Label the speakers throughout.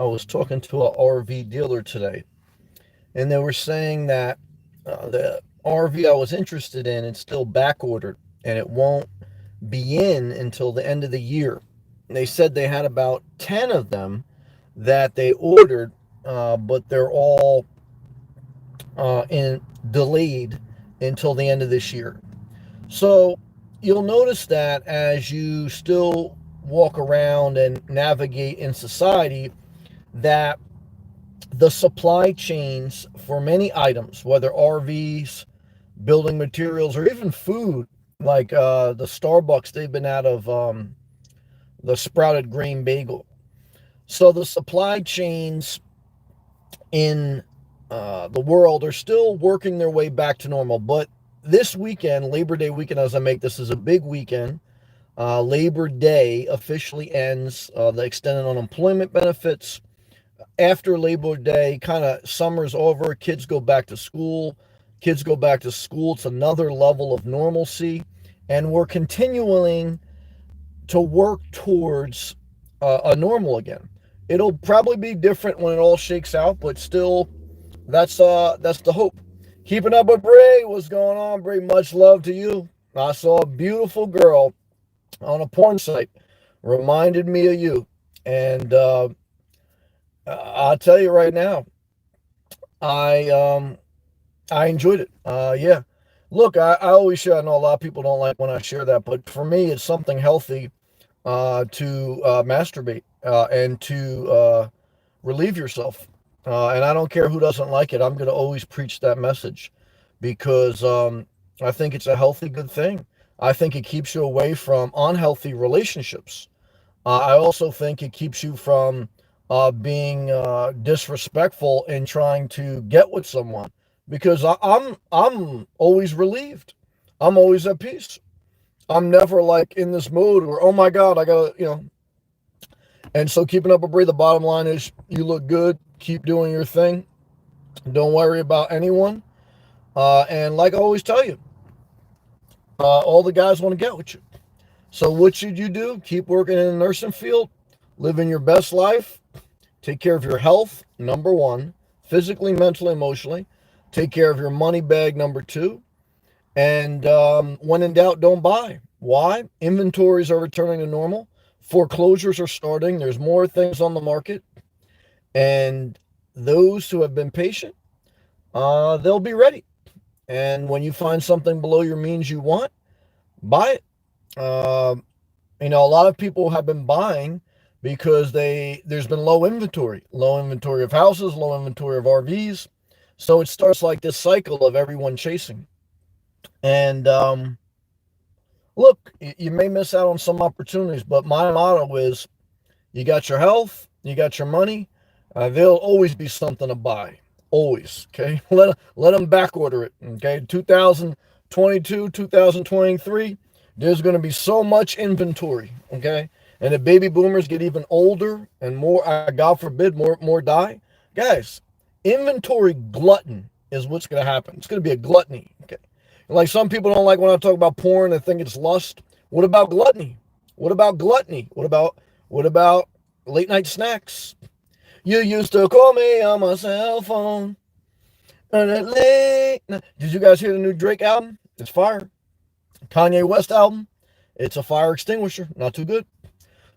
Speaker 1: I was talking to a RV dealer today, and they were saying that the RV I was interested in is still back ordered, and it won't be in until the end of the year. They said they had about 10 of them that they ordered, but they're all in delayed until the end of this year. So you'll notice that as you still walk around and navigate in society, that the supply chains for many items, whether RVs, building materials, or even food, like the Starbucks, they've been out of the sprouted grain bagel. So the supply chains in the world are still working their way back to normal. But this weekend, Labor Day weekend, as I make this is a big weekend. Labor Day officially ends. The extended unemployment benefits after Labor Day, kind of summer's over. Kids go back to school. Kids go back to school. It's another level of normalcy, and we're continuing to work towards a normal again. It'll probably be different when it all shakes out, but still, that's the hope. Keeping up with Bray, what's going on, Bray? Much love to you. I saw a beautiful girl on a porn site, reminded me of you, and I'll tell you right now, I I enjoyed it. Yeah. Look, I always share. I know a lot of people don't like when I share that, but for me, it's something healthy to masturbate and to relieve yourself. And I don't care who doesn't like it. I'm going to always preach that message because I think it's a healthy, good thing. I think it keeps you away from unhealthy relationships. I also think it keeps you from being disrespectful and trying to get with someone because I'm always relieved. I'm always at peace. I'm never like in this mood where, oh my God, I gotta, And so keeping up a breathe, the bottom line is you look good. Keep doing your thing. Don't worry about anyone. And like I always tell you, all the guys want to get with you. So what should you do? Keep working in the nursing field, living your best life, take care of your health, number one, physically, mentally, emotionally. Take care of your money bag, number two. And when in doubt, don't buy. Why? Inventories are returning to normal. Foreclosures are starting. There's more things on the market. And those who have been patient, they'll be ready. And when you find something below your means you want, buy it. Uh, a lot of people have been buying because there's been low inventory of houses, low inventory of RVs. So it starts like this cycle of everyone chasing. And look, you may miss out on some opportunities, but my motto is you got your health, you got your money, there'll always be something to buy. Always. Okay. Let them back order it. Okay. 2022, 2023, there's going to be so much inventory. Okay. And if baby boomers get even older and more, God forbid, more die, guys, inventory glutton is what's going to happen. It's going to be a gluttony. Okay. And like some people don't like when I talk about porn, they think it's lust. What about gluttony? What about gluttony? What about late night snacks? You used to call me on my cell phone. Late. Did you guys hear the new Drake album? It's fire. Kanye West album. It's a fire extinguisher. Not too good.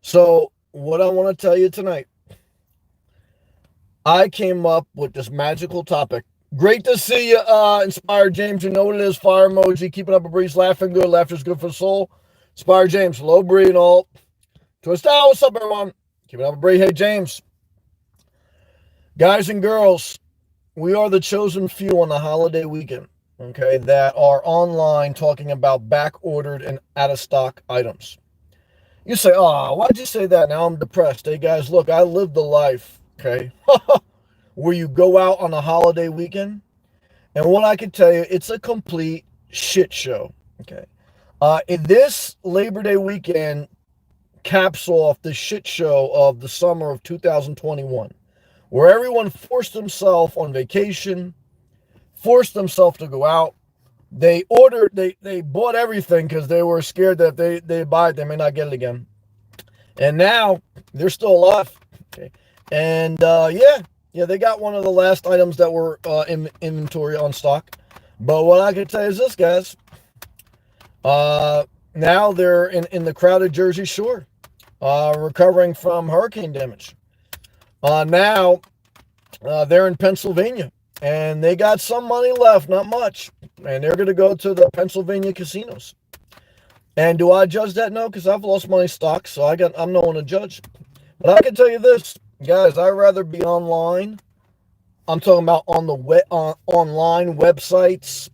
Speaker 1: So what I want to tell you tonight, I came up with this magical topic. Great to see you, Inspired James. You know what it is. Fire emoji. Keeping up a breeze. Laughing good. Laughter's good for the soul. Inspired James. Low breed and all. Twist out. What's up, everyone? Keeping up a breeze. Hey, James. Guys and girls, we are the chosen few on the holiday weekend, okay, that are online talking about back-ordered and out-of-stock items. You say, oh, why'd you say that? Now I'm depressed. Hey, guys, look, I lived the life, okay, where you go out on a holiday weekend, and what I can tell you, it's a complete shit show, okay. In this Labor Day weekend caps off the shit show of the summer of 2021. Where everyone forced themselves on vacation, forced themselves to go out. They bought everything because they were scared that if they buy it, they may not get it again. And now they're still alive. Okay. And yeah, they got one of the last items that were in inventory on stock. But what I can tell you is this, guys. Now they're in the crowded Jersey Shore, recovering from hurricane damage. Now they're in Pennsylvania, and they got some money left, not much, and they're going to go to the Pennsylvania casinos. And do I judge that? No, because I've lost money stock, so I'm no one to judge. But I can tell you this, guys, I'd rather be online. I'm talking about on the online websites,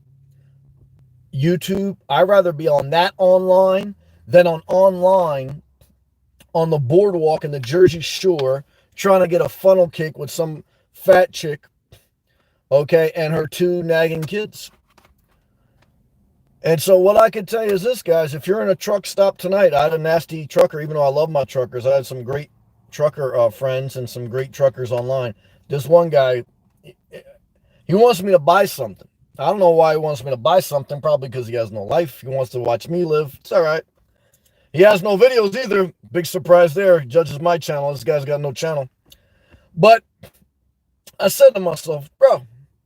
Speaker 1: YouTube. I'd rather be on that online than on online on the boardwalk in the Jersey Shore trying to get a funnel cake with some fat chick, okay, and her two nagging kids. And so what I can tell you is this, guys, if you're in a truck stop tonight, I had a nasty trucker, even though I love my truckers. I had some great trucker friends and some great truckers online. This one guy, he wants me to buy something. I don't know why he wants me to buy something, probably because he has no life. He wants to watch me live. It's all right. He has no videos either. Big surprise there. He judges my channel. This guy's got no channel. But I said to myself, bro,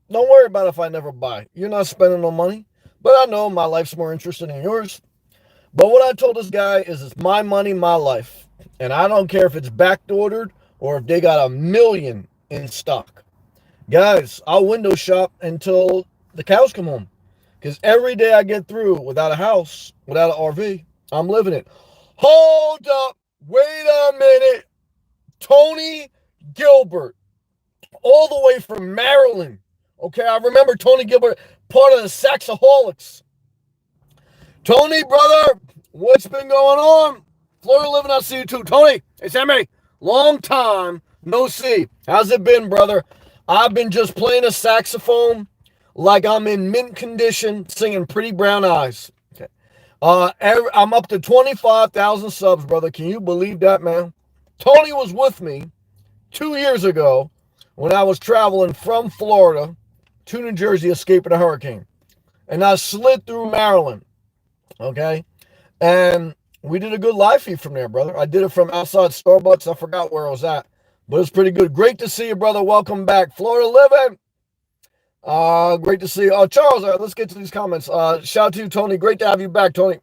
Speaker 1: don't worry about if I never buy. You're not spending no money. But I know my life's more interesting than yours. But what I told this guy is it's my money, my life. And I don't care if it's back-ordered or if they got 1 million in stock. Guys, I'll window shop until the cows come home. Because every day I get through without a house, without an RV, I'm living it. Hold up. Wait a minute. Tony Gilbert, all the way from Maryland. Okay, I remember Tony Gilbert, part of the Saxaholics. Tony, brother, what's been going on? Florida Living, I see you too. Tony, it's Emmy. Long time no see. How's it been, brother? I've been just playing a saxophone like I'm in mint condition, singing Pretty Brown Eyes. Okay. I'm up to 25,000 subs, brother. Can you believe that, man? Tony was with me 2 years ago when I was traveling from Florida to New Jersey escaping a hurricane. And I slid through Maryland. Okay. And we did a good live feed from there, brother. I did it from outside Starbucks. I forgot where I was at, but it's pretty good. Great to see you, brother. Welcome back. Florida Living. Great to see you. Oh, Charles, let's get to these comments. Shout out to you, Tony. Great to have you back, Tony.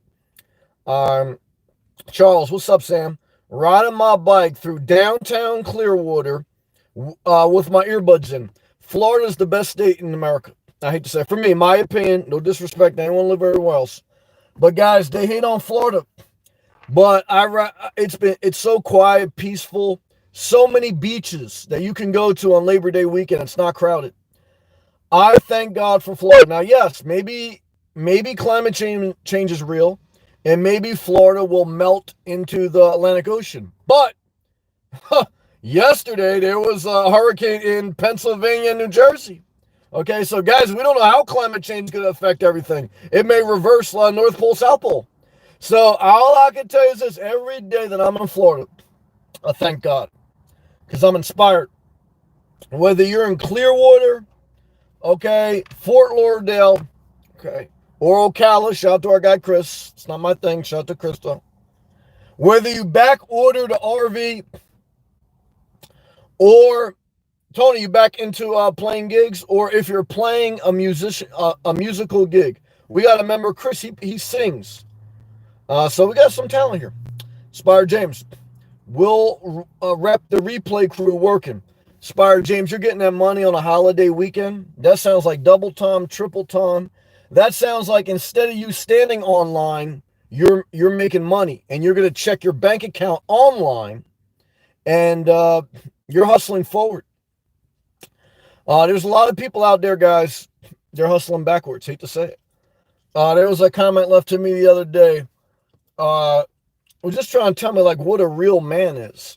Speaker 1: Charles, what's up, Sam? Riding my bike through downtown Clearwater with my earbuds in. Florida's the best state in America. I hate to say it. For me, my opinion, no disrespect to anyone live everywhere else. But guys, they hate on Florida. But it's so quiet, peaceful, so many beaches that you can go to on Labor Day weekend. It's not crowded. I thank God for Florida. Now, yes, maybe climate change is real, and maybe Florida will melt into the Atlantic Ocean. But yesterday there was a hurricane in Pennsylvania and New Jersey. Okay, so guys, we don't know how climate change is going to affect everything. It may reverse North Pole, South Pole. So all I can tell you is this: every day that I'm in Florida, I thank God, because I'm inspired. Whether you're in Clearwater, okay, Fort Lauderdale, okay, or Ocala, shout out to our guy Chris. It's not my thing. Shout out to Chris though. Whether you back order the RV, or Tony, you back into playing gigs, or if you're playing a musical gig, we got a member Chris. He sings. So we got some talent here. Spire James, we'll rep the replay crew working. Spire James, you're getting that money on a holiday weekend. That sounds like double time, triple time. That sounds like instead of you standing online, you're making money, and you're going to check your bank account online, and you're hustling forward. There's a lot of people out there, guys. They're hustling backwards. Hate to say it. There was a comment left to me the other day. Was just trying to tell me like what a real man is.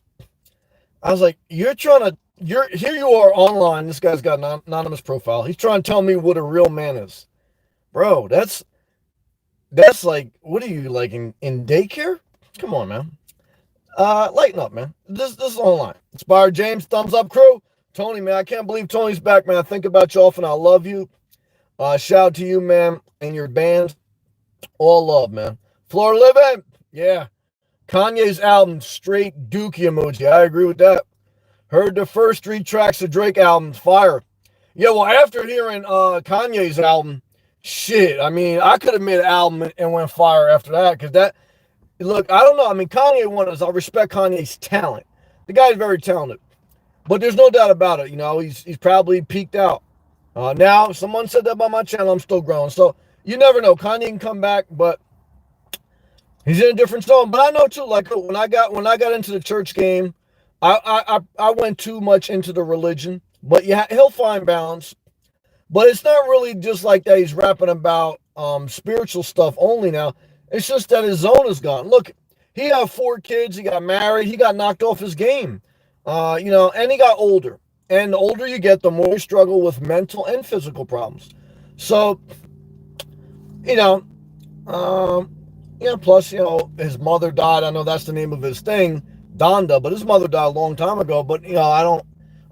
Speaker 1: I was like, here you are online. This guy's got an anonymous profile. He's trying to tell me what a real man is. Bro, that's like, what are you, like in daycare? Come on, man. Lighten up, man. This is online. Inspired James, thumbs up crew. Tony, man, I can't believe Tony's back, man. I think about you often. I love you. Shout out to you, man, and your band. All love, man. Florida Living. Yeah. Kanye's album, straight dookie emoji. I agree with that. Heard the first 3 tracks of Drake albums, fire. Yeah, well, after hearing Kanye's album, shit, I mean, I could have made an album and went fire after that, because that, look, I don't know. I mean, Kanye I respect Kanye's talent. The guy's very talented. But there's no doubt about it. You know, he's probably peaked out. Now, someone said that about my channel. I'm still growing. So, you never know. Kanye can come back, but he's in a different zone. But I know, too, like, when I got into the church game, I went too much into the religion. But yeah, he'll find balance. But it's not really just like that he's rapping about spiritual stuff only now. It's just that his zone is gone. Look, he had 4 kids. He got married. He got knocked off his game. And he got older. And the older you get, the more you struggle with mental and physical problems. So, plus, his mother died. I know that's the name of his thing, Donda, but his mother died a long time ago. But,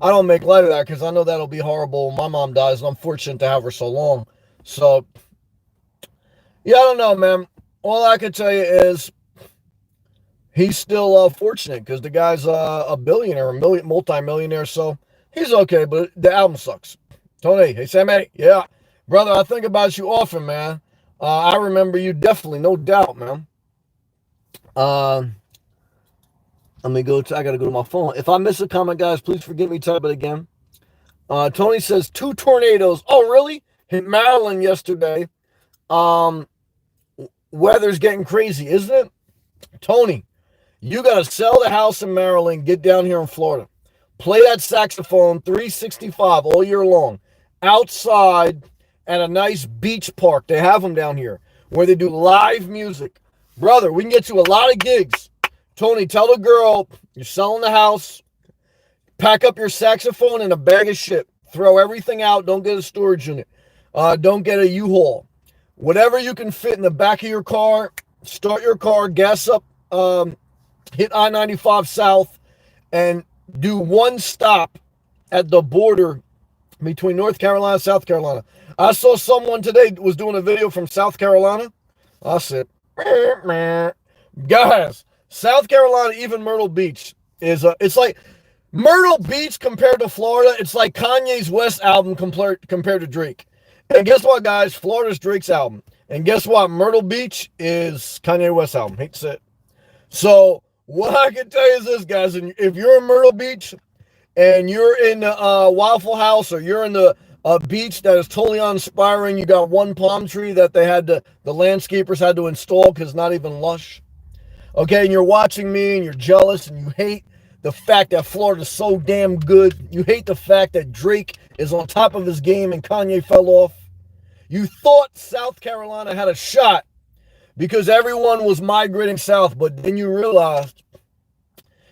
Speaker 1: I don't make light of that, because I know that'll be horrible when my mom dies, and I'm fortunate to have her so long. So, yeah, I don't know, man. All I can tell you is he's still fortunate, because the guy's a billionaire, multi-millionaire, so he's okay, but the album sucks. Tony, hey, Sammy, yeah. Brother, I think about you often, man. I remember you definitely, no doubt, man. Let me go I got to go to my phone. If I miss a comment, guys, please forgive me, type it again. Tony says 2 tornadoes. Oh, really? Hit Maryland yesterday. Weather's getting crazy, isn't it? Tony, you got to sell the house in Maryland, get down here in Florida. Play that saxophone 365 all year long. Outside at a nice beach park. They have them down here where they do live music. Brother, we can get you a lot of gigs. Tony, tell the girl you're selling the house. Pack up your saxophone and a bag of shit. Throw everything out. Don't get a storage unit. Don't get a U-Haul. Whatever you can fit in the back of your car, start your car, gas up, hit I-95 South, and do one stop at the border between North Carolina and South Carolina. I saw someone today was doing a video from South Carolina. I said, guys, South Carolina, even Myrtle Beach, it's like Myrtle Beach compared to Florida. It's like Kanye's West album compared to Drake. And guess what, guys? Florida's Drake's album. And guess what? Myrtle Beach is Kanye West's album. Hate to say it. So what I can tell you is this, guys. And if you're in Myrtle Beach and you're in the Waffle House, or you're in the beach that is totally uninspiring, you got one palm tree that the landscapers had to install because it's not even lush. Okay, and you're watching me and you're jealous and you hate the fact that Florida's so damn good. You hate the fact that Drake is on top of his game and Kanye fell off. You thought South Carolina had a shot because everyone was migrating south, but then you realized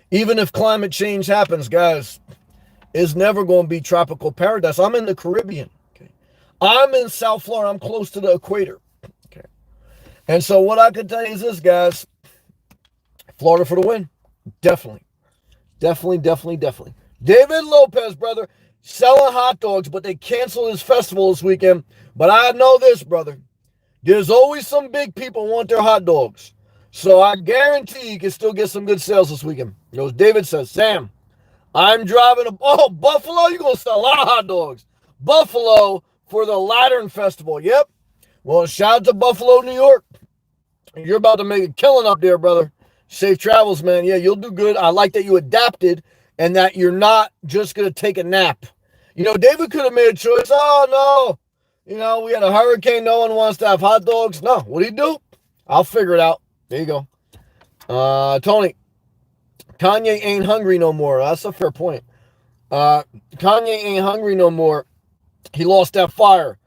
Speaker 1: even if climate change happens, guys, it's never going to be tropical paradise. I'm in the Caribbean. Okay, I'm in South Florida. I'm close to the equator. Okay, and so what I can tell you is this, guys. Florida for the win. Definitely. David Lopez, brother, selling hot dogs, but they canceled his festival this weekend. But I know this, brother. There's always some big people want their hot dogs. So I guarantee you can still get some good sales this weekend. You know, David says, Sam, I'm driving Buffalo, you're going to sell a lot of hot dogs. Buffalo for the Lantern Festival. Yep. Well, shout out to Buffalo, New York. You're about to make a killing up there, brother. Safe travels, man. Yeah, you'll do good. I like that you adapted and that you're not just going to take a nap. You know, David could have made a choice. Oh, no. You know, we had a hurricane. No one wants to have hot dogs. No, what do you do? I'll figure it out. There you go. Tony, Kanye ain't hungry no more. That's a fair point. Kanye ain't hungry no more. He lost that fire.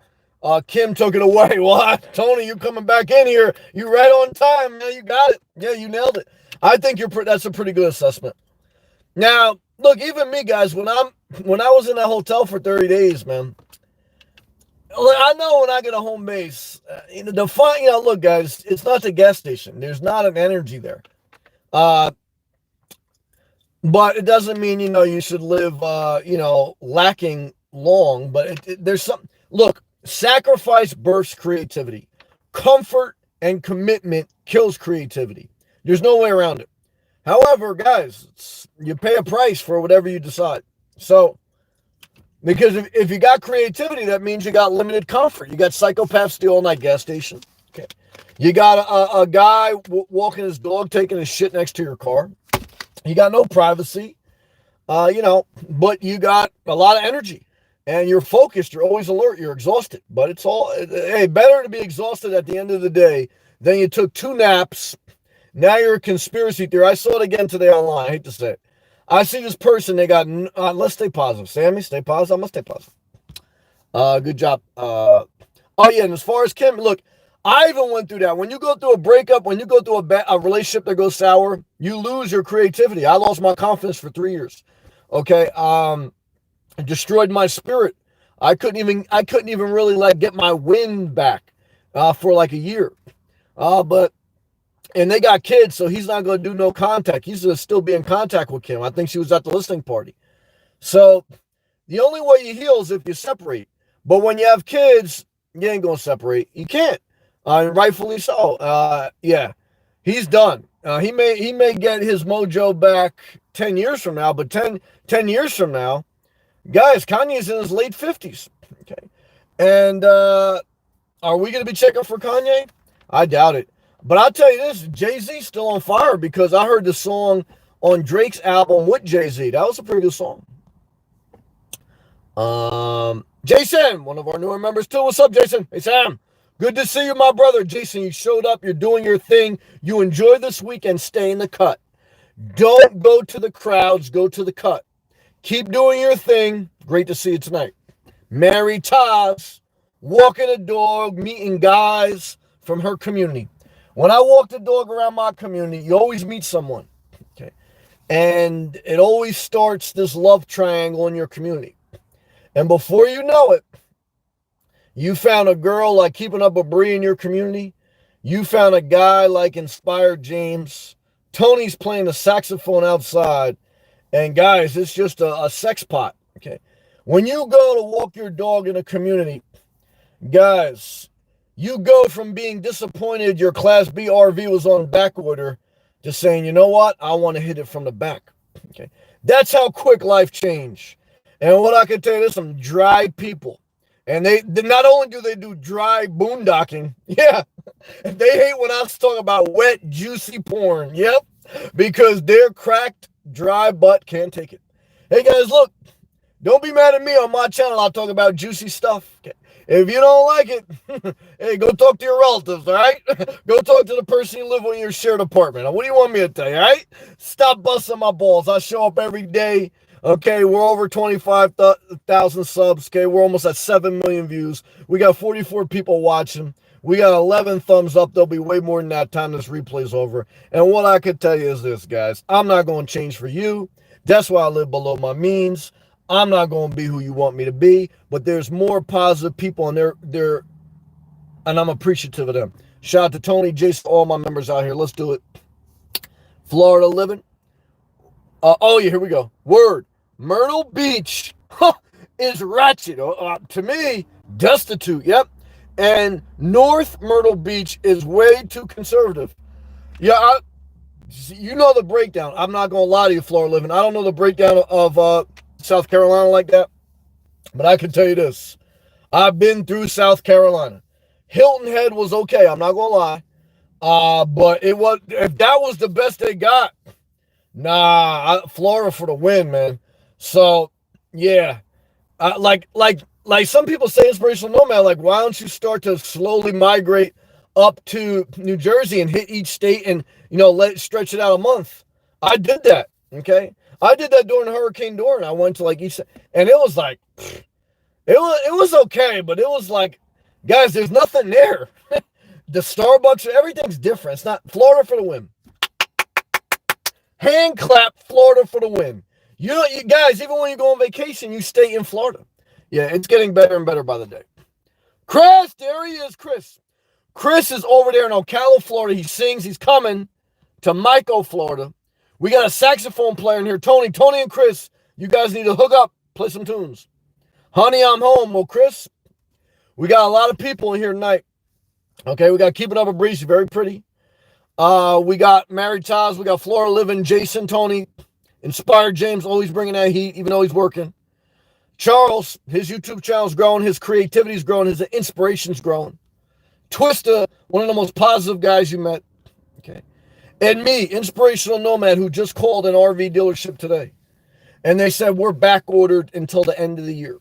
Speaker 1: Kim took it away. Well, Tony, you coming back in here. You right on time, man. You got it. Yeah, you nailed it. I think that's a pretty good assessment. Now, look, even me, guys, when I was in that hotel for 30 days, man, I know when I get a home base, look, guys, it's not the gas station. There's not an energy there. But it doesn't mean, you should live, lacking long. But there's some, look, sacrifice births creativity. Comfort and commitment kills creativity. There's no way around it. However, guys, you pay a price for whatever you decide. So, because if you got creativity, that means you got limited comfort. You got psychopaths stealing all night gas station. Okay. You got a guy walking his dog, taking his shit next to your car. You got no privacy, but you got a lot of energy. And you're focused. You're always alert. You're exhausted. But it's all, hey, better to be exhausted at the end of the day than you took 2 naps. Now you're a conspiracy theory. I saw it again today online. I hate to say it. I see this person. They got, let's stay positive. Sammy, stay positive. I'm going to stay positive. Good job. Oh, yeah. And as far as Kim, look, I even went through that. When you go through a breakup, when you go through a relationship that goes sour, you lose your creativity. I lost my confidence for 3 years. Okay. It destroyed my spirit. I couldn't even really like get my wind back for like a year. And they got kids, so he's not going to do no contact. He's going to still be in contact with Kim. I think she was at the listening party. So the only way you heal is if you separate. But when you have kids, you ain't going to separate. You can't. And rightfully so. Yeah, he's done. He may get his mojo back 10 years from now, but 10 years from now, guys, Kanye's in his late 50s. Okay. And are we going to be checking for Kanye? I doubt it. But I'll tell you this, Jay-Z's still on fire because I heard the song on Drake's album with Jay-Z. That was a pretty good song. Jason, one of our newer members too. What's up, Jason? Hey, Sam. Good to see you, my brother. Jason, you showed up. You're doing your thing. You enjoy this weekend. Stay in the cut. Don't go to the crowds. Go to the cut. Keep doing your thing. Great to see you tonight. Mary Taz, walking a dog, meeting guys from her community. When I walk the dog around my community, you always meet someone. Okay. And it always starts this love triangle in your community. And before you know it, you found a girl like Keeping Up with Bree in your community. You found a guy like Inspired James. Tony's playing the saxophone outside. And guys, it's just a sex pot. Okay. When you go to walk your dog in a community, guys, you go from being disappointed your Class B RV was on back order to saying, you know what? I want to hit it from the back. Okay. That's how quick life changed. And what I can tell you, there's some dry people. And they not only do they do dry boondocking, yeah, they hate when I talk about wet, juicy porn. Yep. Because their cracked, dry butt can't take it. Hey guys, look, don't be mad at me on my channel. I'll talk about juicy stuff. Okay. If you don't like it, hey, go talk to your relatives, all right? Go talk to the person you live with in your shared apartment. What do you want me to tell you, all right? Stop busting my balls. I show up every day. Okay, we're over 25,000 subs. Okay, we're almost at 7 million views. We got 44 people watching. We got 11 thumbs up. There'll be way more than that time this replay's over. And what I could tell you is this, guys. I'm not going to change for you. That's why I live below my means. I'm not going to be who you want me to be, but there's more positive people, and and I'm appreciative of them. Shout out to Tony, Jason, all my members out here. Let's do it. Florida living. Oh, yeah, here we go. Word. Myrtle Beach is ratchet. To me, destitute. Yep. And North Myrtle Beach is way too conservative. Yeah, you know the breakdown. I'm not going to lie to you, Florida living. I don't know the breakdown of South Carolina like that. But I can tell you this. I've been through South Carolina. Hilton Head was okay. I'm not going to lie. But if that was the best they got, Florida for the win, man. So, yeah. Like some people say inspirational nomad, like, why don't you start to slowly migrate up to New Jersey and hit each state and, stretch it out a month? I did that, okay? I did that during Hurricane Dorian. I went to like each, and it was like, it was okay, but it was like, guys, there's nothing there. The Starbucks, everything's different. It's not Florida for the win. Hand clap, Florida for the win. You guys, even when you go on vacation, you stay in Florida. Yeah, it's getting better and better by the day. Chris, there he is, Chris. Chris is over there in Ocala, Florida. He sings. He's coming to Mico, Florida. We got a saxophone player in here, Tony. Tony and Chris, you guys need to hook up, play some tunes. Honey, I'm home. Well, Chris, we got a lot of people in here tonight. Okay, we got Keeping Up with Breeze, very pretty. We got Married Taz. We got Florida Living, Jason, Tony. Inspired James, always bringing that heat, even though he's working. Charles, his YouTube channel's growing. His creativity's growing. His inspiration's growing. Twista, one of the most positive guys you met. Okay. And me, Inspirational Nomad, who just called an RV dealership today. And they said, we're back ordered until the end of the year.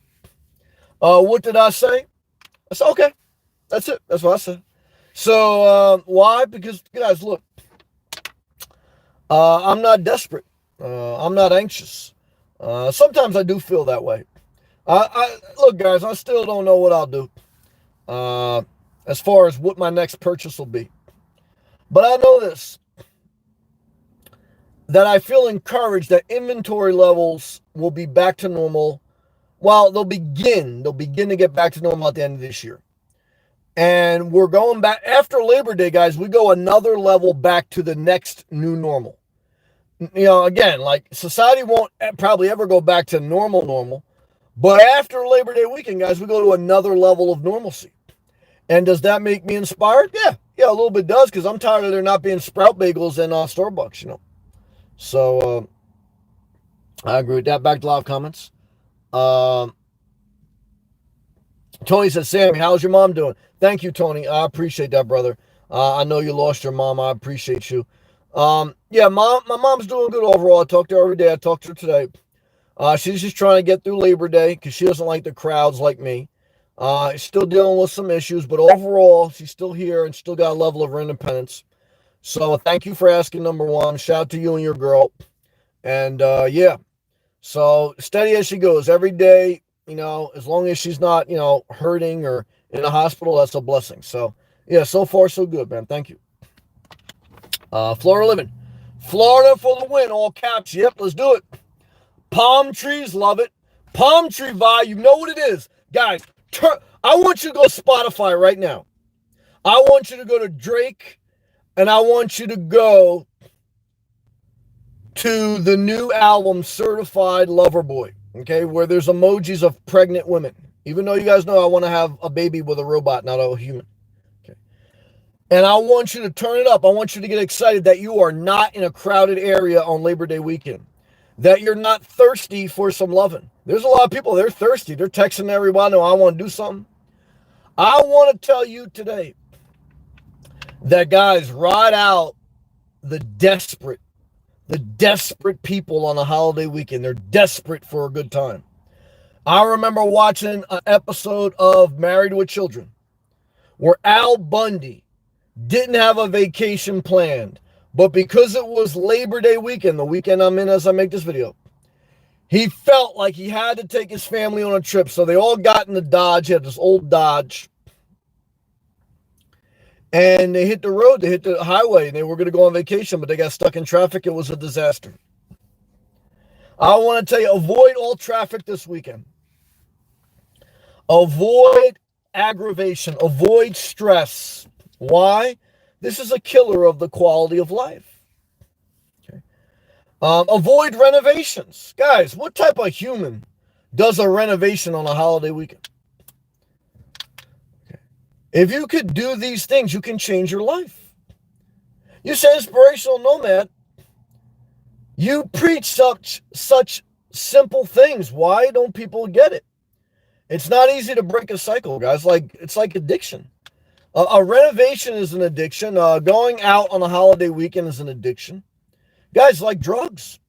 Speaker 1: What did I say? I said, okay. That's it. That's what I said. So, why? Because, guys, look. I'm not desperate. I'm not anxious. Sometimes I do feel that way. Look, guys, I still don't know what I'll do. As far as what my next purchase will be. But I know this. That I feel encouraged that inventory levels will be back to normal. Well, they'll begin to get back to normal at the end of this year. And we're going back after Labor Day, guys. We go another level back to the next new normal. You know, again, like society won't probably ever go back to normal. But after Labor Day weekend, guys, we go to another level of normalcy. And does that make me inspired? Yeah, a little bit does, because I'm tired of there not being Sprout Bagels and Starbucks, you know. So, I agree with that. Back to live comments. Tony says, Sammy, how's your mom doing? Thank you, Tony. I appreciate that, brother. I know you lost your mom. I appreciate you. Yeah, my mom's doing good overall. I talk to her every day. I talked to her today. She's just trying to get through Labor Day because she doesn't like the crowds like me. Still dealing with some issues, but overall, she's still here and still got a level of her independence. So thank you for asking, number one. Shout out to you and your girl. And yeah, so steady as she goes every day, you know, as long as she's not, you know, hurting or in a hospital, that's a blessing. So yeah, so far so good, man. Thank you. Florida Living. Florida for the win, all caps. Yep, let's do it. Palm trees, love it. Palm tree vibe, you know what it is. Guys, I want you to go to Spotify right now. I want you to go to Drake. And I want you to go to the new album, Certified Lover Boy, okay, where there's emojis of pregnant women. Even though you guys know I want to have a baby with a robot, not a human. Okay. And I want you to turn it up. I want you to get excited that you are not in a crowded area on Labor Day weekend. That you're not thirsty for some loving. There's a lot of people, they're thirsty. They're texting everybody, I want to do something. I want to tell you today that, guys, ride out the desperate people on a holiday weekend. They're desperate for a good time. I remember watching an episode of Married with Children where Al Bundy didn't have a vacation planned, but because it was Labor Day weekend, the weekend I'm in as I make this video, he felt like he had to take his family on a trip. So they all got in the Dodge. He had this old Dodge. And they hit the road, they hit the highway, and they were going to go on vacation, but they got stuck in traffic. It was a disaster. I want to tell you, avoid all traffic this weekend. Avoid aggravation. Avoid stress. Why? This is a killer of the quality of life. Okay. Avoid renovations. Guys, what type of human does a renovation on a holiday weekend? If you could do these things, you can change your life. You say Inspirational Nomad. You preach such simple things. Why don't people get it? It's not easy to break a cycle, guys. It's like addiction. A renovation is an addiction. Going out on a holiday weekend is an addiction. Guys, like drugs.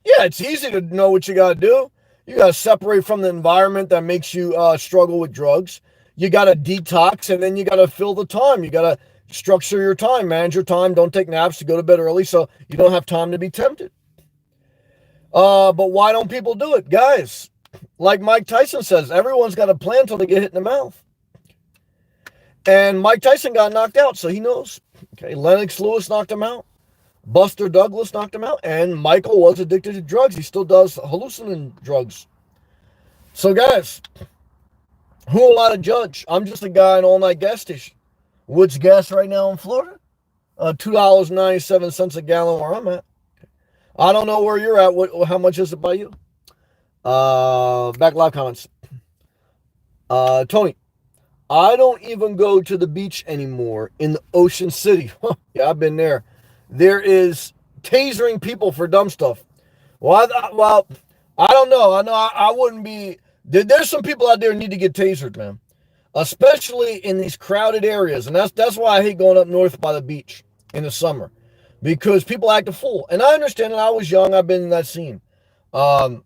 Speaker 1: Yeah, it's easy to know what you got to do. You got to separate from the environment that makes you struggle with drugs. You got to detox, and then you got to fill the time. You got to structure your time, manage your time. Don't take naps, to go to bed early so you don't have time to be tempted. But why don't people do it? Guys, like Mike Tyson says, everyone's got a plan until they get hit in the mouth. And Mike Tyson got knocked out, so he knows. Okay, Lennox Lewis knocked him out. Buster Douglas knocked him out. And Michael was addicted to drugs. He still does hallucinating drugs. So, guys, who am I to judge? I'm just a guy in an all-night gas station. Woods gas right now in Florida, $2.97 a gallon where I'm at. I don't know where you're at. How much is it by you? Back live comments. Tony, I don't even go to the beach anymore in the Ocean City. Yeah, I've been there. There is tasering people for dumb stuff. Well, I don't know. I know I wouldn't be. There's some people out there who need to get tasered, man, especially in these crowded areas, and that's why I hate going up north by the beach in the summer, because people act a fool. And I understand. And I was young. I've been in that scene. Um,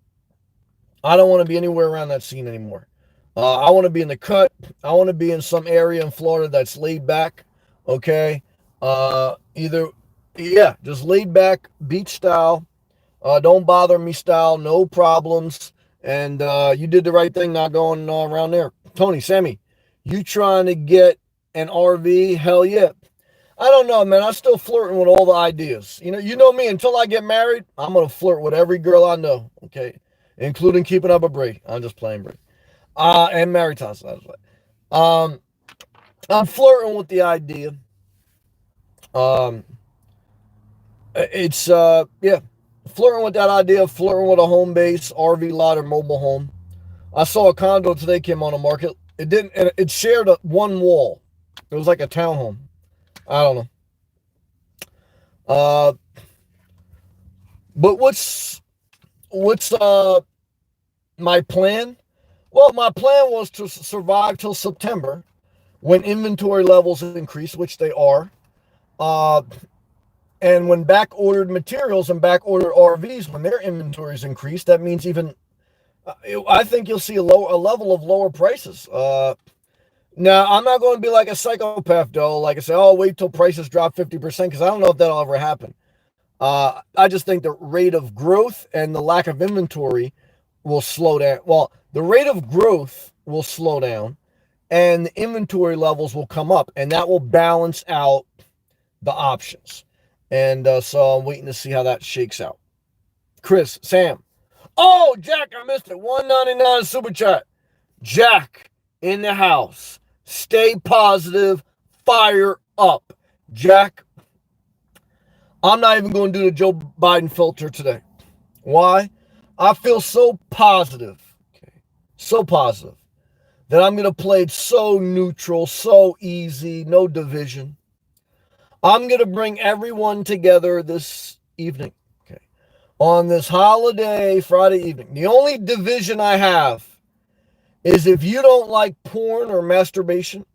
Speaker 1: I don't want to be anywhere around that scene anymore. I want to be in the cut. I want to be in some area in Florida that's laid back. Okay. Either, yeah, just laid back beach style. Don't bother me style. No problems. And you did the right thing not going around there. Tony, Sammy, you trying to get an RV? Hell yeah. I don't know, man. I'm still flirting with all the ideas. You know me. Until I get married, I'm gonna flirt with every girl I know. Okay, including keeping up a Brie. I'm just playing Brie. And Mary Thompson. Um, I'm flirting with the idea. Um, it's yeah, flirting with that idea. Flirting with a home base, RV lot, or mobile home. I saw a condo today came on the market. It didn't. It shared one wall. It was like a townhome. I don't know. Uh, but what's my plan? Well, my plan was to survive till September when inventory levels increase, which they are. Uh, and when back ordered materials and back ordered RVs, when their inventories increase, that means even I think you'll see a level of lower prices. Now, I'm not going to be like a psychopath, though. Like I say, oh, wait till prices drop 50%, because I don't know if that'll ever happen. I just think the rate of growth and the lack of inventory will slow down. Well, the rate of growth will slow down and the inventory levels will come up, and that will balance out the options. And so I'm waiting to see how that shakes out. Chris, Sam. Oh, Jack, I missed it. $1.99 super chat. Jack in the house. Stay positive. Fire up. Jack, I'm not even going to do the Joe Biden filter today. Why? I feel so positive. Okay. So positive that I'm going to play it so neutral, so easy, no division. I'm going to bring everyone together this evening. Okay. On this holiday Friday evening. The only division I have is if you don't like porn or masturbation,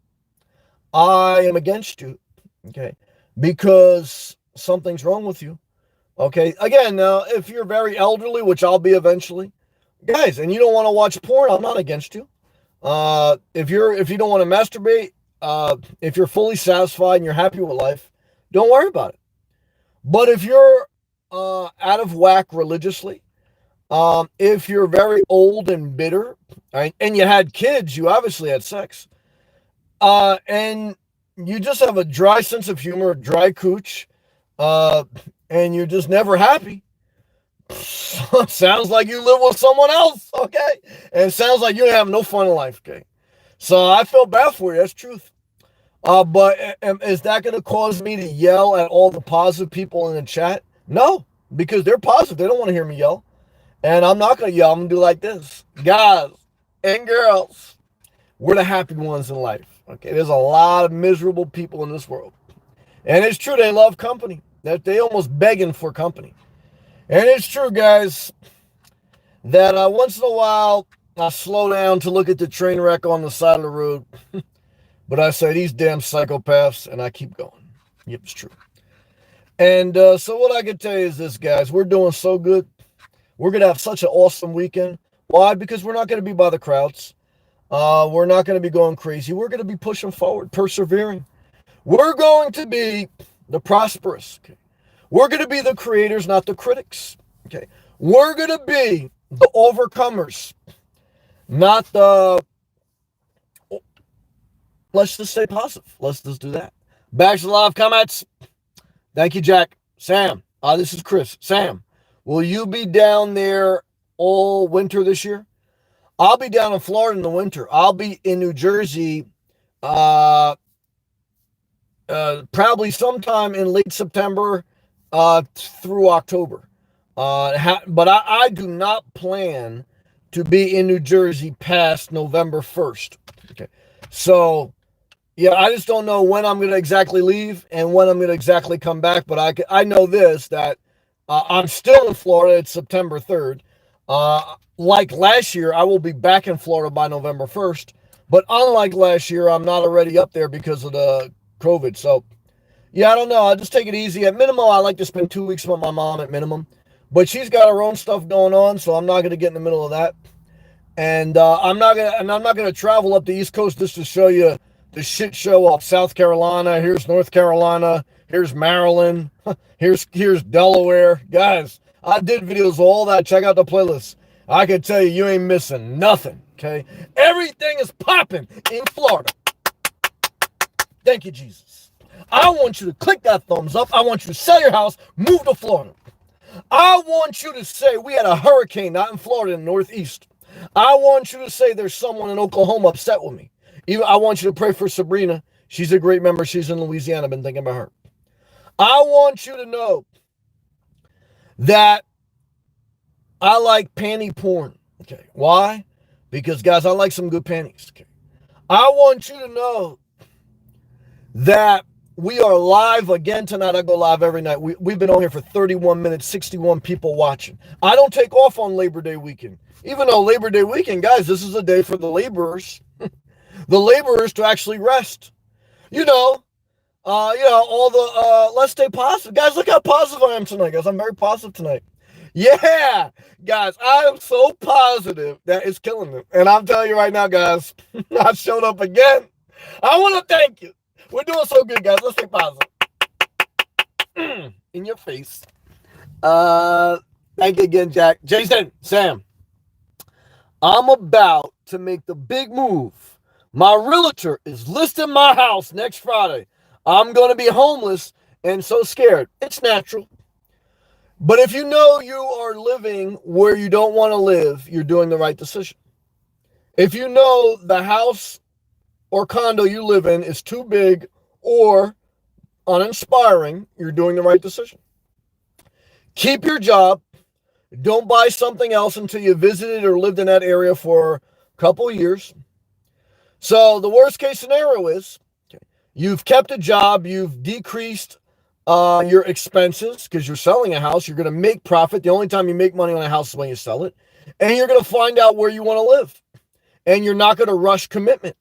Speaker 1: I am against you. Okay. Because something's wrong with you. Okay. Again, now, if you're very elderly, which I'll be eventually, guys, and you don't want to watch porn, I'm not against you. If you don't want to masturbate, if you're fully satisfied and you're happy with life, don't worry about it. But if you're out of whack religiously, if you're very old and bitter, right, and you had kids, you obviously had sex, and you just have a dry sense of humor, dry cooch, and you're just never happy. Sounds like you live with someone else, okay? And it sounds like you have no fun in life, okay? So I feel bad for you. That's truth. But is that going to cause me to yell at all the positive people in the chat? No, because they're positive. They don't want to hear me yell. And I'm not going to yell. I'm going to do like this. Guys and girls, we're the happy ones in life, okay? There's a lot of miserable people in this world. And it's true, they love company. That they almost begging for company. And it's true, guys, that once in a while I slow down to look at the train wreck on the side of the road. But I say, these damn psychopaths, and I keep going. Yep, it's true. And so what I can tell you is this, guys. We're doing so good. We're going to have such an awesome weekend. Why? Because we're not going to be by the crowds. We're not going to be going crazy. We're going to be pushing forward, persevering. We're going to be the prosperous. Okay? We're going to be the creators, not the critics. Okay? We're going to be the overcomers, not the... Let's just stay positive. Let's just do that. Back to the live comments. Thank you, Jack. Sam, this is Chris. Sam, will you be down there all winter this year? I'll be down in Florida in the winter. I'll be in New Jersey probably sometime in late September through October. But I do not plan to be in New Jersey past November 1st. Okay. So, yeah, I just don't know when I'm going to exactly leave and when I'm going to exactly come back. But I know this, that I'm still in Florida. It's September 3rd. Like last year, I will be back in Florida by November 1st. But unlike last year, I'm not already up there because of the COVID. So, yeah, I don't know. I'll just take it easy. At minimum, I like to spend 2 weeks with my mom at minimum. But she's got her own stuff going on, so I'm not going to get in the middle of that. And I'm not gonna travel up the East Coast just to show you the shit show of South Carolina. Here's North Carolina. Here's Maryland. Here's Delaware. Guys, I did videos of all that. Check out the playlist. I can tell you, you ain't missing nothing. Okay, everything is popping in Florida. Thank you, Jesus. I want you to click that thumbs up. I want you to sell your house, move to Florida. I want you to say we had a hurricane, not in Florida, in the Northeast. I want you to say there's someone in Oklahoma upset with me. I want you to pray for Sabrina. She's a great member. She's in Louisiana. I've been thinking about her. I want you to know that I like panty porn. Okay. Why? Because, guys, I like some good panties. Okay. I want you to know that we are live again tonight. I go live every night. We've been on here for 31 minutes, 61 people watching. I don't take off on Labor Day weekend. Even though Labor Day weekend, guys, this is a day for the laborers. The laborers to actually rest. All the, let's stay positive. Guys, look how positive I am tonight, guys. I'm very positive tonight. Yeah, guys, I am so positive that it's killing me. And I'm telling you right now, guys, I showed up again. I want to thank you. We're doing so good, guys. Let's stay positive. In your face. Thank you again, Jack. Jason, Sam. I'm about to make the big move. My realtor is listing my house next Friday. I'm going to be homeless and so scared. It's natural. But if you know you are living where you don't want to live, you're doing the right decision. If you know the house or condo you live in is too big or uninspiring, you're doing the right decision. Keep your job. Don't buy something else until you visited or lived in that area for a couple of years. So the worst case scenario is you've kept a job, you've decreased your expenses because you're selling a house. You're going to make profit. The only time you make money on a house is when you sell it. And you're going to find out where you want to live. And you're not going to rush commitment.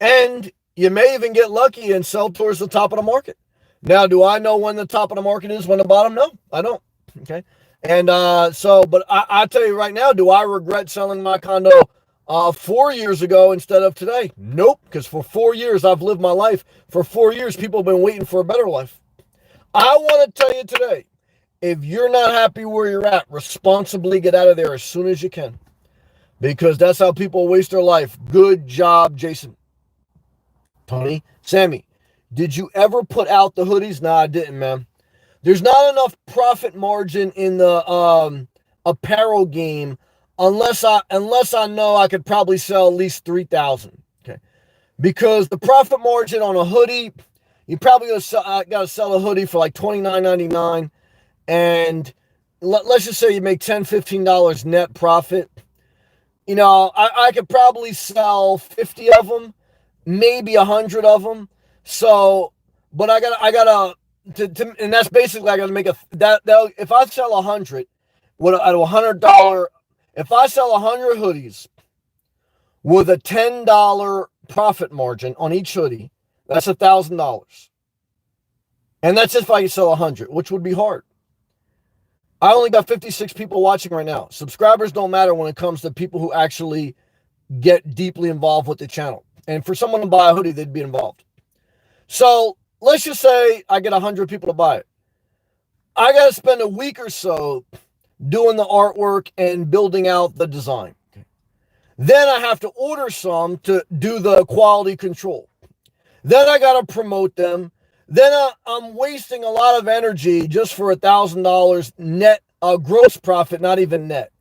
Speaker 1: And you may even get lucky and sell towards the top of the market. Now, do I know when the top of the market is, when the bottom? No, I don't. Okay. And but I tell you right now, do I regret selling my condo 4 years ago instead of today? Nope, because for 4 years, I've lived my life. For 4 years, people have been waiting for a better life. I want to tell you today, if you're not happy where you're at, responsibly get out of there as soon as you can. Because that's how people waste their life. Good job, Jason. Tony, Sammy, did you ever put out the hoodies? No, I didn't, man. There's not enough profit margin in the apparel game unless I know I could probably sell at least 3,000. Okay, because the profit margin on a hoodie, you probably got to sell a hoodie for like $29.99, and let's just say you make $10, $15 net profit. I could probably sell 50 of them, maybe 100 of them. So, but I gotta. And that's basically I got to make that if I sell 100 with at $100, if I sell 100 hoodies with a $10 profit margin on each hoodie, that's $1,000. And that's if I can sell 100, which would be hard. I only got 56 people watching right now. Subscribers don't matter when it comes to people who actually get deeply involved with the channel. And for someone to buy a hoodie, they'd be involved. So let's just say I get 100 people to buy it. I got to spend a week or so doing the artwork and building out the design. Then I have to order some to do the quality control. Then I got to promote them. Then I'm wasting a lot of energy just for $1,000 net gross profit, not even net.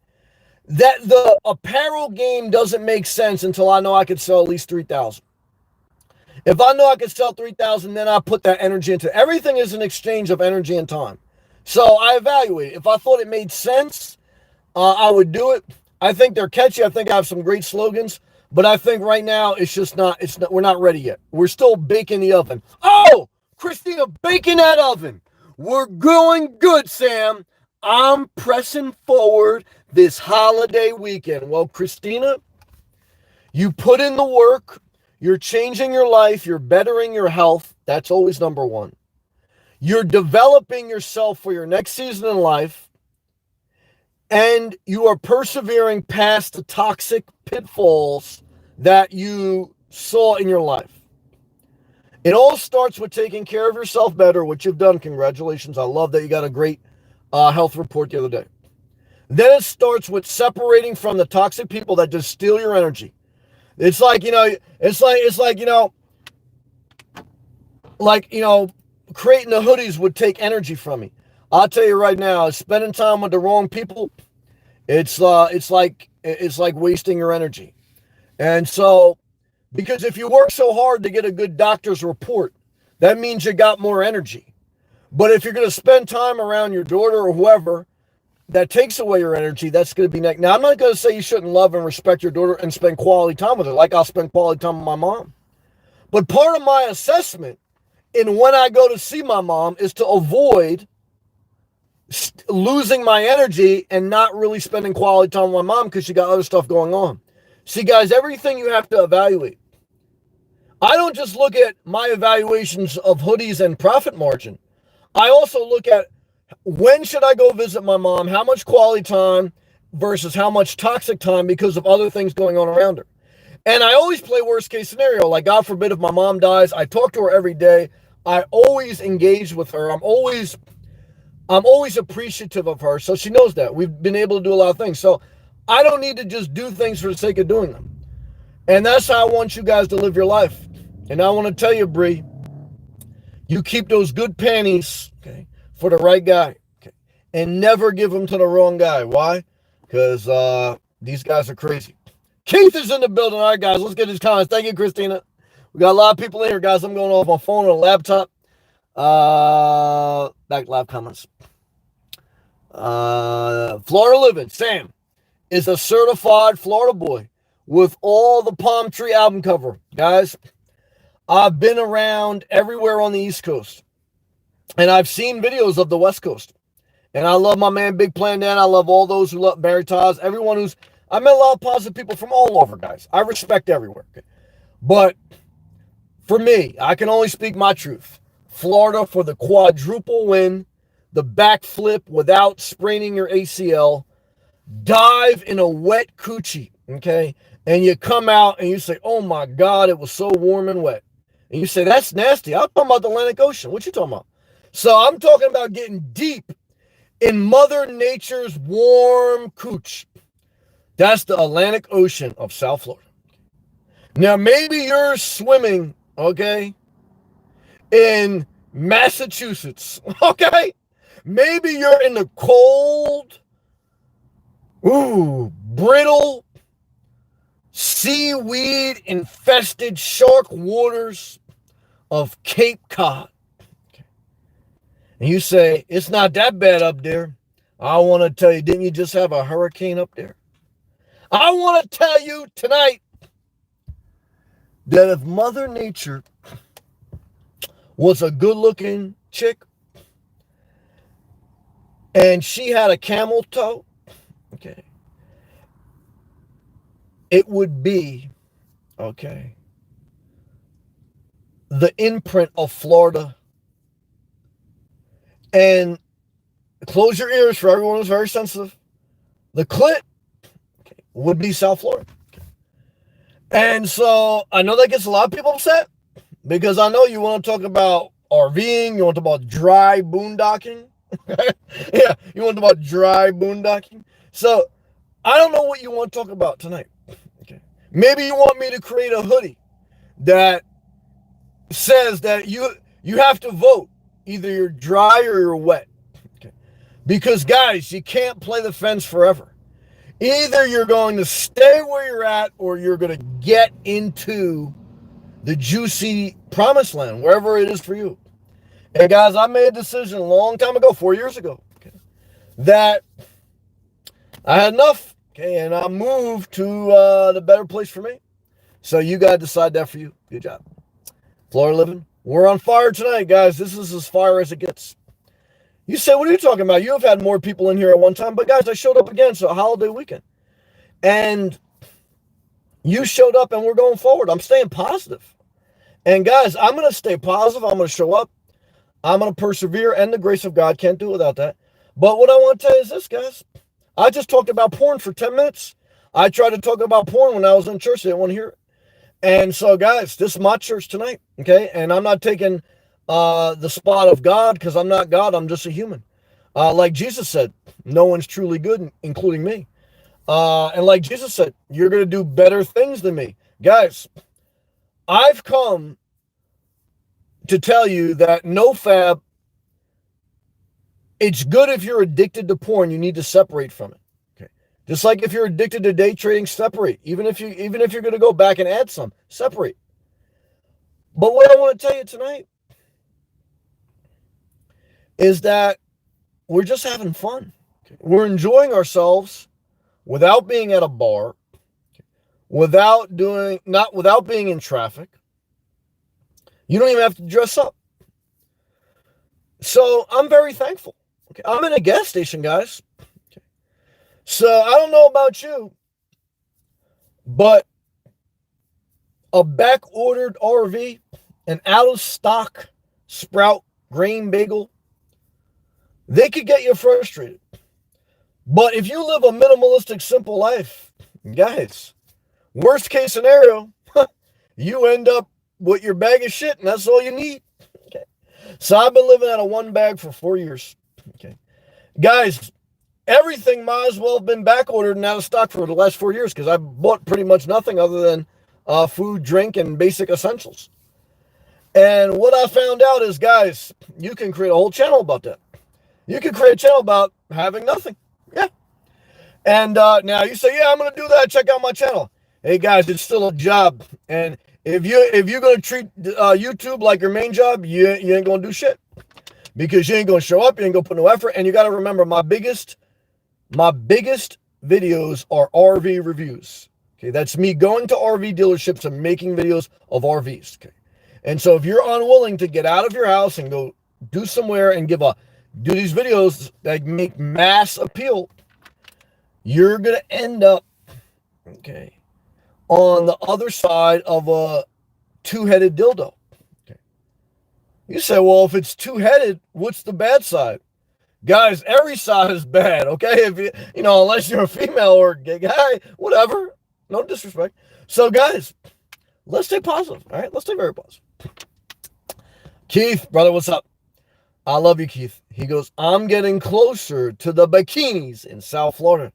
Speaker 1: That the apparel game doesn't make sense until I know I could sell at least 3,000. If I know I could sell 3,000, then I put that energy into it. Everything is an exchange of energy and time. So I evaluate it. If I thought it made sense, I would do it. I think they're catchy. I think I have some great slogans. But I think right now we're not ready yet. We're still baking the oven. Oh, Christina, baking that oven. We're going good, Sam. I'm pressing forward this holiday weekend. Well, Christina, you put in the work. You're changing your life. You're bettering your health. That's always number one. You're developing yourself for your next season in life. And you are persevering past the toxic pitfalls that you saw in your life. It all starts with taking care of yourself better, which you've done. Congratulations. I love that you got a great health report the other day. Then it starts with separating from the toxic people that just steal your energy. It's like, creating the hoodies would take energy from me. I'll tell you right now, spending time with the wrong people, it's like wasting your energy. And so, because if you work so hard to get a good doctor's report, that means you got more energy. But if you're going to spend time around your daughter or whoever that takes away your energy, that's going to be negative. Now, I'm not going to say you shouldn't love and respect your daughter and spend quality time with her, like I'll spend quality time with my mom. But part of my assessment in when I go to see my mom is to avoid losing my energy and not really spending quality time with my mom because she got other stuff going on. See, guys, everything you have to evaluate. I don't just look at my evaluations of hoodies and profit margin. I also look at when should I go visit my mom, how much quality time versus how much toxic time because of other things going on around her. And I always play worst case scenario. Like, God forbid, if my mom dies, I talk to her every day. I always engage with her. I'm always appreciative of her. So she knows that. We've been able to do a lot of things. So I don't need to just do things for the sake of doing them. And that's how I want you guys to live your life. And I want to tell you, Bree, you keep those good panties, okay, for the right guy, okay, and never give them to the wrong guy. Why? Because these guys are crazy. Keith is in the building. All right, guys, let's get his comments. Thank you, Christina. We got a lot of people in here, guys. I'm going off my phone or a laptop. Back live comments. Florida Living. Sam is a certified Florida boy with all the Palm Tree album cover. Guys, I've been around everywhere on the East Coast. And I've seen videos of the West Coast. And I love my man Big Plan Dan. I love all those who love Barry Taz. Everyone who's... I met a lot of positive people from all over, guys. I respect everywhere. But for me, I can only speak my truth. Florida for the quadruple win, the backflip without spraining your ACL, dive in a wet coochie, okay? And you come out and you say, oh my God, it was so warm and wet. And you say, that's nasty. I'm talking about the Atlantic Ocean. What you talking about? So I'm talking about getting deep in Mother Nature's warm cooch. That's the Atlantic Ocean of South Florida. Now, maybe you're swimming, okay, in Massachusetts, okay? Maybe you're in the cold, brittle, seaweed-infested shark waters of Cape Cod. Okay. And you say, it's not that bad up there. I want to tell you, didn't you just have a hurricane up there? I want to tell you tonight that if Mother Nature was a good-looking chick and she had a camel toe, okay, it would be, okay, the imprint of Florida. And close your ears for everyone who's very sensitive. The clit, okay, would be South Florida. Okay. And so I know that gets a lot of people upset because I know you want to talk about RVing, you want to talk about dry boondocking. Yeah, you want to talk about dry boondocking. So I don't know what you want to talk about tonight. Okay. Maybe you want me to create a hoodie that says that you have to vote. Either you're dry or you're wet. Okay. Because, guys, you can't play the fence forever. Either you're going to stay where you're at or you're going to get into the juicy promised land, wherever it is for you. And, guys, I made a decision a long time ago, 4 years ago, okay, that I had enough, okay, and I moved to the better place for me. So you got to decide that for you. Good job. Florida Living, we're on fire tonight, guys. This is as fire as it gets. You say, what are you talking about? You have had more people in here at one time. But guys, I showed up again. So holiday weekend. And you showed up and we're going forward. I'm staying positive. And guys, I'm going to stay positive. I'm going to show up. I'm going to persevere. And the grace of God, can't do without that. But what I want to tell you is this, guys. I just talked about porn for 10 minutes. I tried to talk about porn when I was in church. They didn't want to hear it. And so, guys, this is my church tonight, okay? And I'm not taking the spot of God because I'm not God. I'm just a human. Like Jesus said, no one's truly good, including me. And like Jesus said, you're going to do better things than me. Guys, I've come to tell you that NoFap, it's good if you're addicted to porn. You need to separate from it. Okay. Just like if you're addicted to day trading, separate. Even if you're going to go back and add some, separate. But what I want to tell you tonight is that we're just having fun. Okay. We're enjoying ourselves without being at a bar, without being in traffic. You don't even have to dress up. So I'm very thankful. Okay. I'm in a gas station, guys. Okay. So I don't know about you, but a back-ordered RV, an out-of-stock Sprout grain bagel, they could get you frustrated. But if you live a minimalistic, simple life, guys, worst case scenario, you end up with your bag of shit, and that's all you need. Okay. So I've been living out of one bag for 4 years. Okay. Guys, everything might as well have been back ordered and out of stock for the last 4 years because I bought pretty much nothing other than food, drink, and basic essentials. And what I found out is, guys, you can create a whole channel about that. You can create a channel about having nothing. Yeah. And now you say, yeah, I'm going to do that. Check out my channel. Hey, guys, it's still a job. And if you're going to treat YouTube like your main job, you ain't going to do shit. Because you ain't going to show up. You ain't going to put no effort. And you got to remember, my biggest videos are RV reviews. Okay, that's me going to RV dealerships and making videos of RVs. Okay. And so if you're unwilling to get out of your house and go do somewhere and do these videos that make mass appeal, you're going to end up, okay, on the other side of a two-headed dildo. Okay. You say, well, if it's two-headed, what's the bad side? Guys, every side is bad, okay? If you unless you're a female or a gay guy, whatever. No disrespect. So, guys, let's stay positive, all right? Let's stay very positive. Keith, brother, what's up? I love you, Keith. He goes, I'm getting closer to the bikinis in South Florida.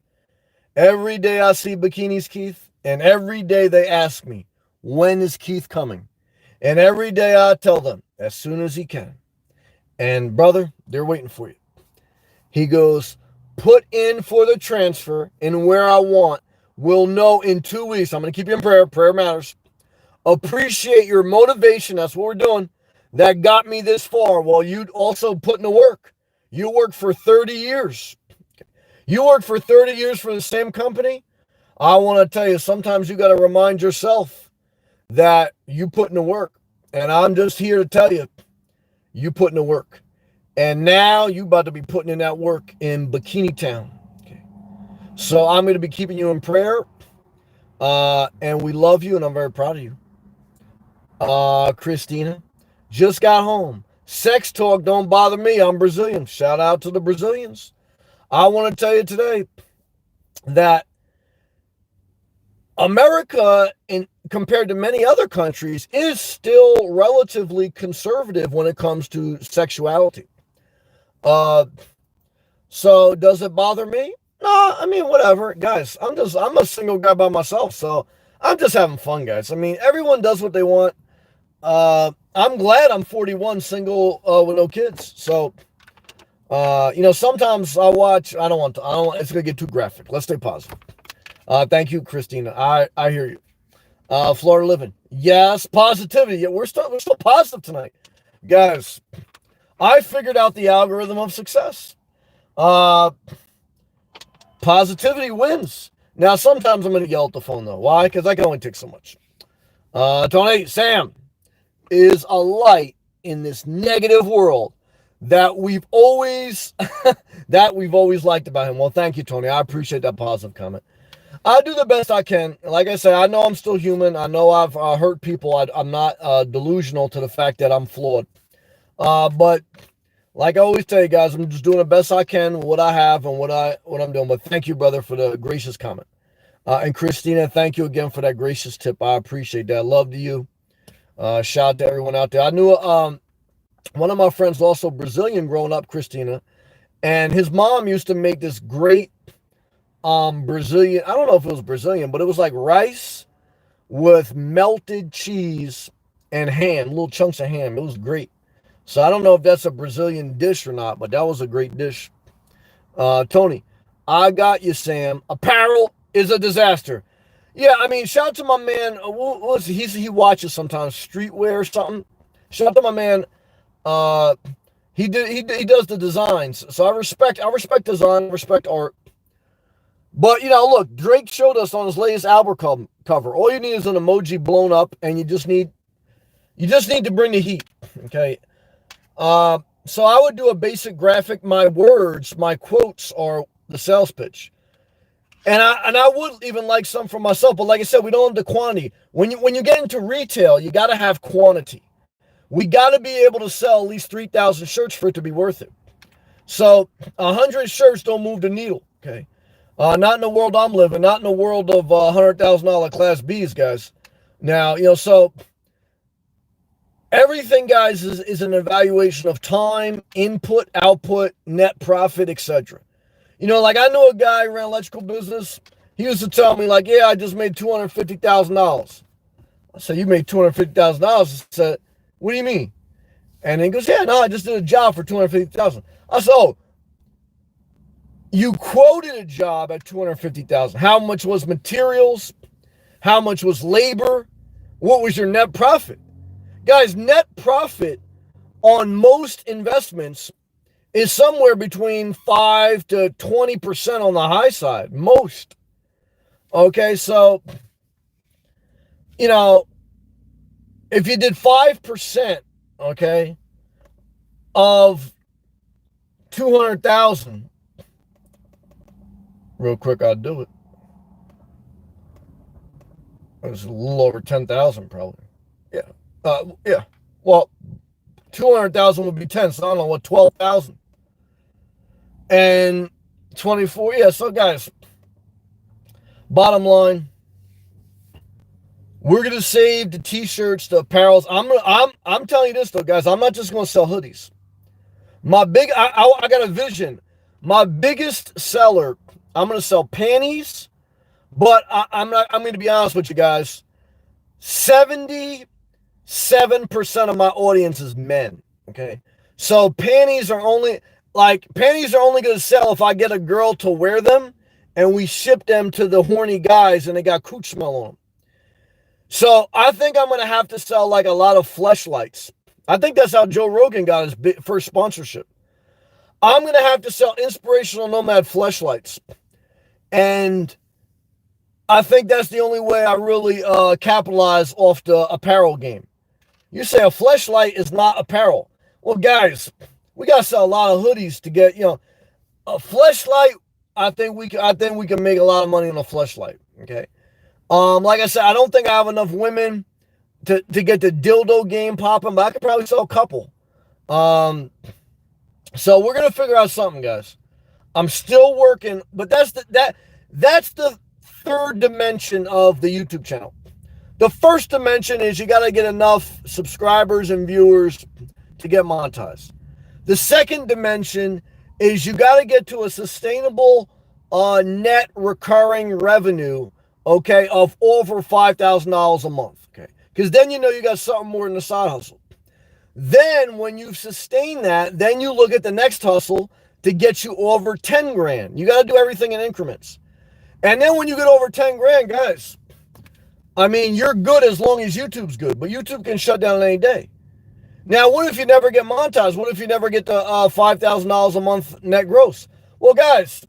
Speaker 1: Every day I see bikinis, Keith, and every day they ask me, when is Keith coming? And every day I tell them, as soon as he can. And, brother, they're waiting for you. He goes, put in for the transfer and where I want. We'll know in 2 weeks. I'm going to keep you in prayer. Prayer matters. Appreciate your motivation. That's what we're doing. That got me this far. Well, you also put in the work. You worked for 30 years. You worked for 30 years for the same company. I want to tell you, sometimes you got to remind yourself that you put in the work. And I'm just here to tell you, you put in the work. And now you about to be putting in that work in Bikini Town. Okay. So I'm going to be keeping you in prayer. And we love you, and I'm very proud of you. Christina, just got home. Sex talk don't bother me. I'm Brazilian. Shout out to the Brazilians. I want to tell you today that America, compared to many other countries, is still relatively conservative when it comes to sexuality. So does it bother me? No, I mean, whatever. Guys, I'm a single guy by myself, so I'm just having fun, guys. I mean, everyone does what they want. I'm glad I'm 41, single, with no kids. So, sometimes I watch, it's going to get too graphic. Let's stay positive. Thank you, Christina. I hear you. Florida Living. Yes, positivity. Yeah, we're still positive tonight. Guys, I figured out the algorithm of success. Positivity wins. Now, sometimes I'm going to yell at the phone, though. Why? Because I can only take so much. Tony, Sam is a light in this negative world that we've always liked about him. Well, thank you, Tony. I appreciate that positive comment. I do the best I can. Like I said, I know I'm still human. I know I've hurt people. I'm not delusional to the fact that I'm flawed. But like I always tell you guys, I'm just doing the best I can, what I have, and what I'm doing. But thank you, brother, for the gracious comment. And Christina, thank you again for that gracious tip. I appreciate that. Love to you. Shout out to everyone out there. I knew one of my friends was also Brazilian growing up, Christina, and his mom used to make this great Brazilian. I don't know if it was Brazilian, but it was like rice with melted cheese and ham, little chunks of ham. It was great. So I don't know if that's a Brazilian dish or not, but that was a great dish. Tony, I got you, Sam. Apparel is a disaster. Yeah, I mean, shout out to my man. He watches sometimes streetwear or something. Shout out to my man. He does the designs. So I respect design, respect art. But look, Drake showed us on his latest album cover. All you need is an emoji blown up, and you just need to bring the heat. Okay. So I would do a basic graphic. My words, my quotes are the sales pitch. And I would even like some for myself, but like I said, we don't have the quantity. When you get into retail, you got to have quantity. We got to be able to sell at least 3,000 shirts for it to be worth it. So 100 shirts don't move the needle, okay? Not in the world I'm living, not in the world of $100,000 Class Bs, guys. Now, so everything, guys, is an evaluation of time, input, output, net profit, etc. Like I know a guy who ran an electrical business. He used to tell me, like, yeah, I just made $250,000. I said, you made $250,000? I said, what do you mean? And he goes, yeah, no, I just did a job for $250,000. I said, oh, you quoted a job at $250,000. How much was materials? How much was labor? What was your net profit? Guys, net profit on most investments is somewhere between 5 to 20% on the high side. Most. Okay, so, if you did 5%, okay, of 200,000, real quick, I'll do it. It was a little over 10,000 probably. Yeah. Yeah. Well, 200,000 would be 10, so I don't know what, 12,000. And 24, yeah, so guys, bottom line, we're gonna save the t-shirts, the apparels. I'm telling you this though, guys, I'm not just gonna sell hoodies. I got a vision. My biggest seller, I'm gonna sell panties, but I'm gonna be honest with you guys. 77% of my audience is men. Okay. So panties are only going to sell if I get a girl to wear them and we ship them to the horny guys and they got cooch smell on them. So I think I'm going to have to sell like a lot of fleshlights. I think that's how Joe Rogan got his first sponsorship. I'm going to have to sell Inspirational Nomad fleshlights. And I think that's the only way I really capitalize off the apparel game. You say a fleshlight is not apparel. Well, guys, we got to sell a lot of hoodies to get, a fleshlight. I think we can make a lot of money on a fleshlight. Okay. Like I said, I don't think I have enough women to get the dildo game popping, but I could probably sell a couple. So we're going to figure out something, guys. I'm still working, but that's the third dimension of the YouTube channel. The first dimension is you got to get enough subscribers and viewers to get monetized. The second dimension is you got to get to a sustainable net recurring revenue, okay, of over $5,000 a month, okay? Because then you got something more than a side hustle. Then when you've sustained that, then you look at the next hustle to get you over 10 grand. You got to do everything in increments. And then when you get over 10 grand, guys, I mean, you're good as long as YouTube's good, but YouTube can shut down any day. Now, what if you never get monetized? What if you never get to $5,000 a month net gross? Well, guys,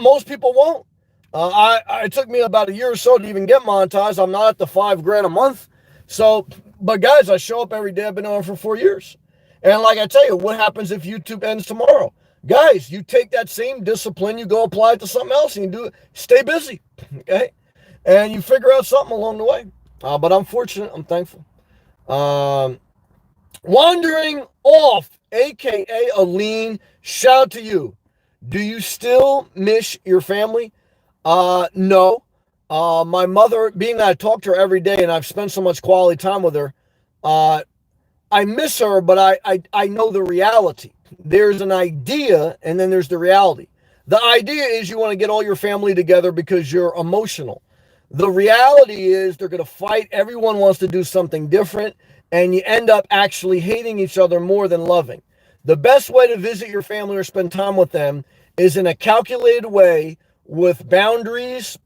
Speaker 1: most people won't. It took me about a year or so to even get monetized. I'm not at the $5 grand a month, So, but guys, I show up every day. I've been on for 4 years. And like I tell you, what happens if YouTube ends tomorrow? Guys, you take that same discipline, you go apply it to something else, and you do it. Stay busy, okay? And you figure out something along the way. But I'm fortunate. I'm thankful. Um, Wandering off, aka Aline, shout out to you. Do you still miss your family? No. My mother, being that I talk to her every day and I've spent so much quality time with her, uh, I miss her, but I know the reality. There's an idea and then there's the reality. The idea is you want to get all your family together because you're emotional. The reality is they're going to fight. Everyone wants to do something different, and you end up actually hating each other more than loving. The best way to visit your family or spend time with them is in a calculated way with boundaries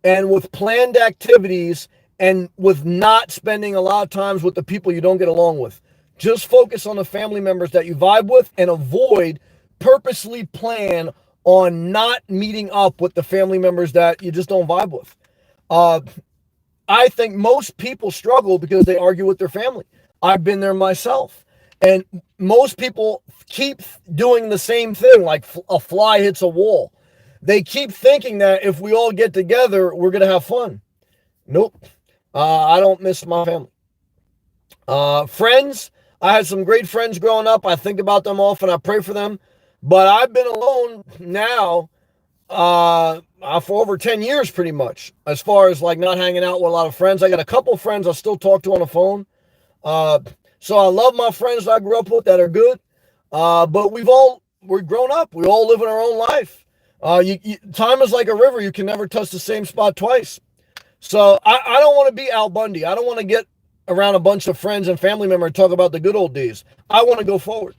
Speaker 1: and with planned activities and with not spending a lot of times with the people you don't get along with. Just focus on the family members that you vibe with and avoid purposely plan on not meeting up with the family members that you just don't vibe with. Uh, I think most people struggle because they argue with their family. I've been there myself. And most people keep doing the same thing, like a fly hits a wall. They keep thinking that if we all get together, we're going to have fun. Nope. I don't miss my family. Friends, I had some great friends growing up. I think about them often. I pray for them. But I've been alone now for over 10 years pretty much, as far as like not hanging out with a lot of friends. I got a couple friends I still talk to on the phone. So I love my friends I grew up with that are good. But we're grown up. We all live in our own life. Time is like a river. You can never touch the same spot twice. So I don't want to be Al Bundy. I don't want to get around a bunch of friends and family members and talk about the good old days. I want to go forward.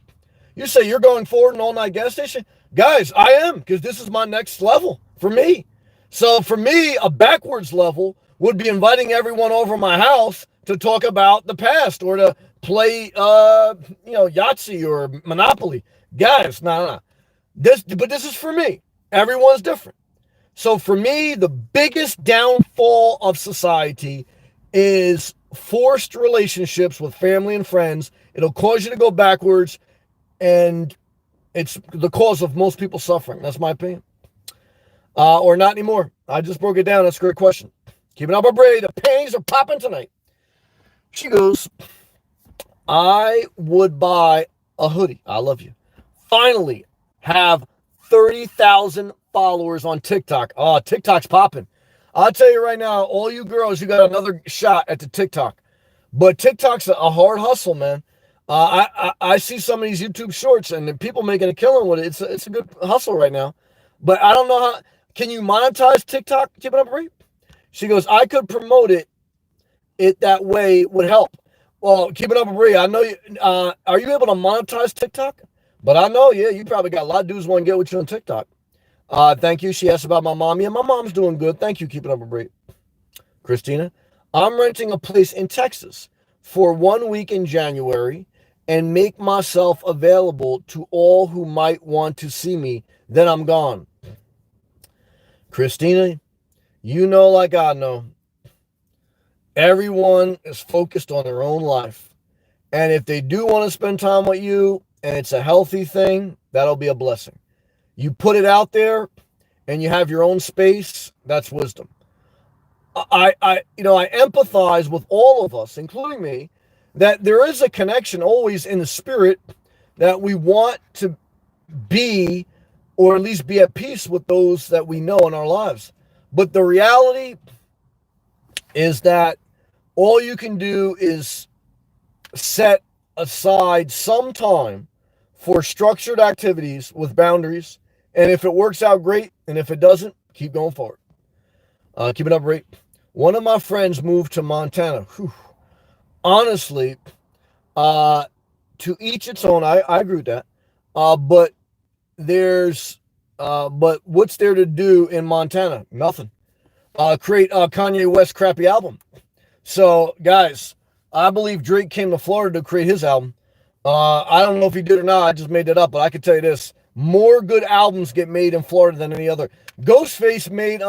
Speaker 1: You say you're going forward an all-night gas station? Guys, I am, because this is my next level for me. So for me, a backwards level would be inviting everyone over my house to talk about the past or to play, Yahtzee or Monopoly. Guys, no. But this is for me. Everyone's different. So for me, the biggest downfall of society is forced relationships with family and friends. It'll cause you to go backwards, and it's the cause of most people suffering. That's my opinion. Or not anymore. I just broke it down. That's a great question. Keeping up our braid. The panties are popping tonight. She goes, I would buy a hoodie. I love you. Finally have 30,000 followers on TikTok. Oh, TikTok's popping. I'll tell you right now, all you girls, you got another shot at the TikTok. But TikTok's a hard hustle, man. I see some of these YouTube shorts and the people making a killing with it. It's a good hustle right now. But I don't know how. Can you monetize TikTok? Keep it up, right? She goes, I could promote it that way would help. Well, keep it up, Maria. I know you. Are you able to monetize TikTok? But I know, yeah, you probably got a lot of dudes want to get with you on TikTok. Thank you. She asked about my mom. Yeah, my mom's doing good. Thank you. Keep it up, Maria. Christina, I'm renting a place in Texas for 1 week in January and make myself available to all who might want to see me. Then I'm gone. Christina, you know like I know, everyone is focused on their own life. And if they do want to spend time with you and it's a healthy thing, that'll be a blessing. You put it out there and you have your own space, that's wisdom. I empathize with all of us, including me, that there is a connection always in the spirit that we want to be, or at least be at peace with those that we know in our lives. But the reality is that all you can do is set aside some time for structured activities with boundaries. And if it works out, great. And if it doesn't, keep going forward. Keep it up, right? One of my friends moved to Montana. Whew. Honestly, to each its own. I agree with that. But what's there to do in Montana? Nothing. Create a Kanye West crappy album. So, guys, I believe Drake came to Florida to create his album. I don't know if he did or not. I just made it up, but I can tell you this: more good albums get made in Florida than any other. Ghostface made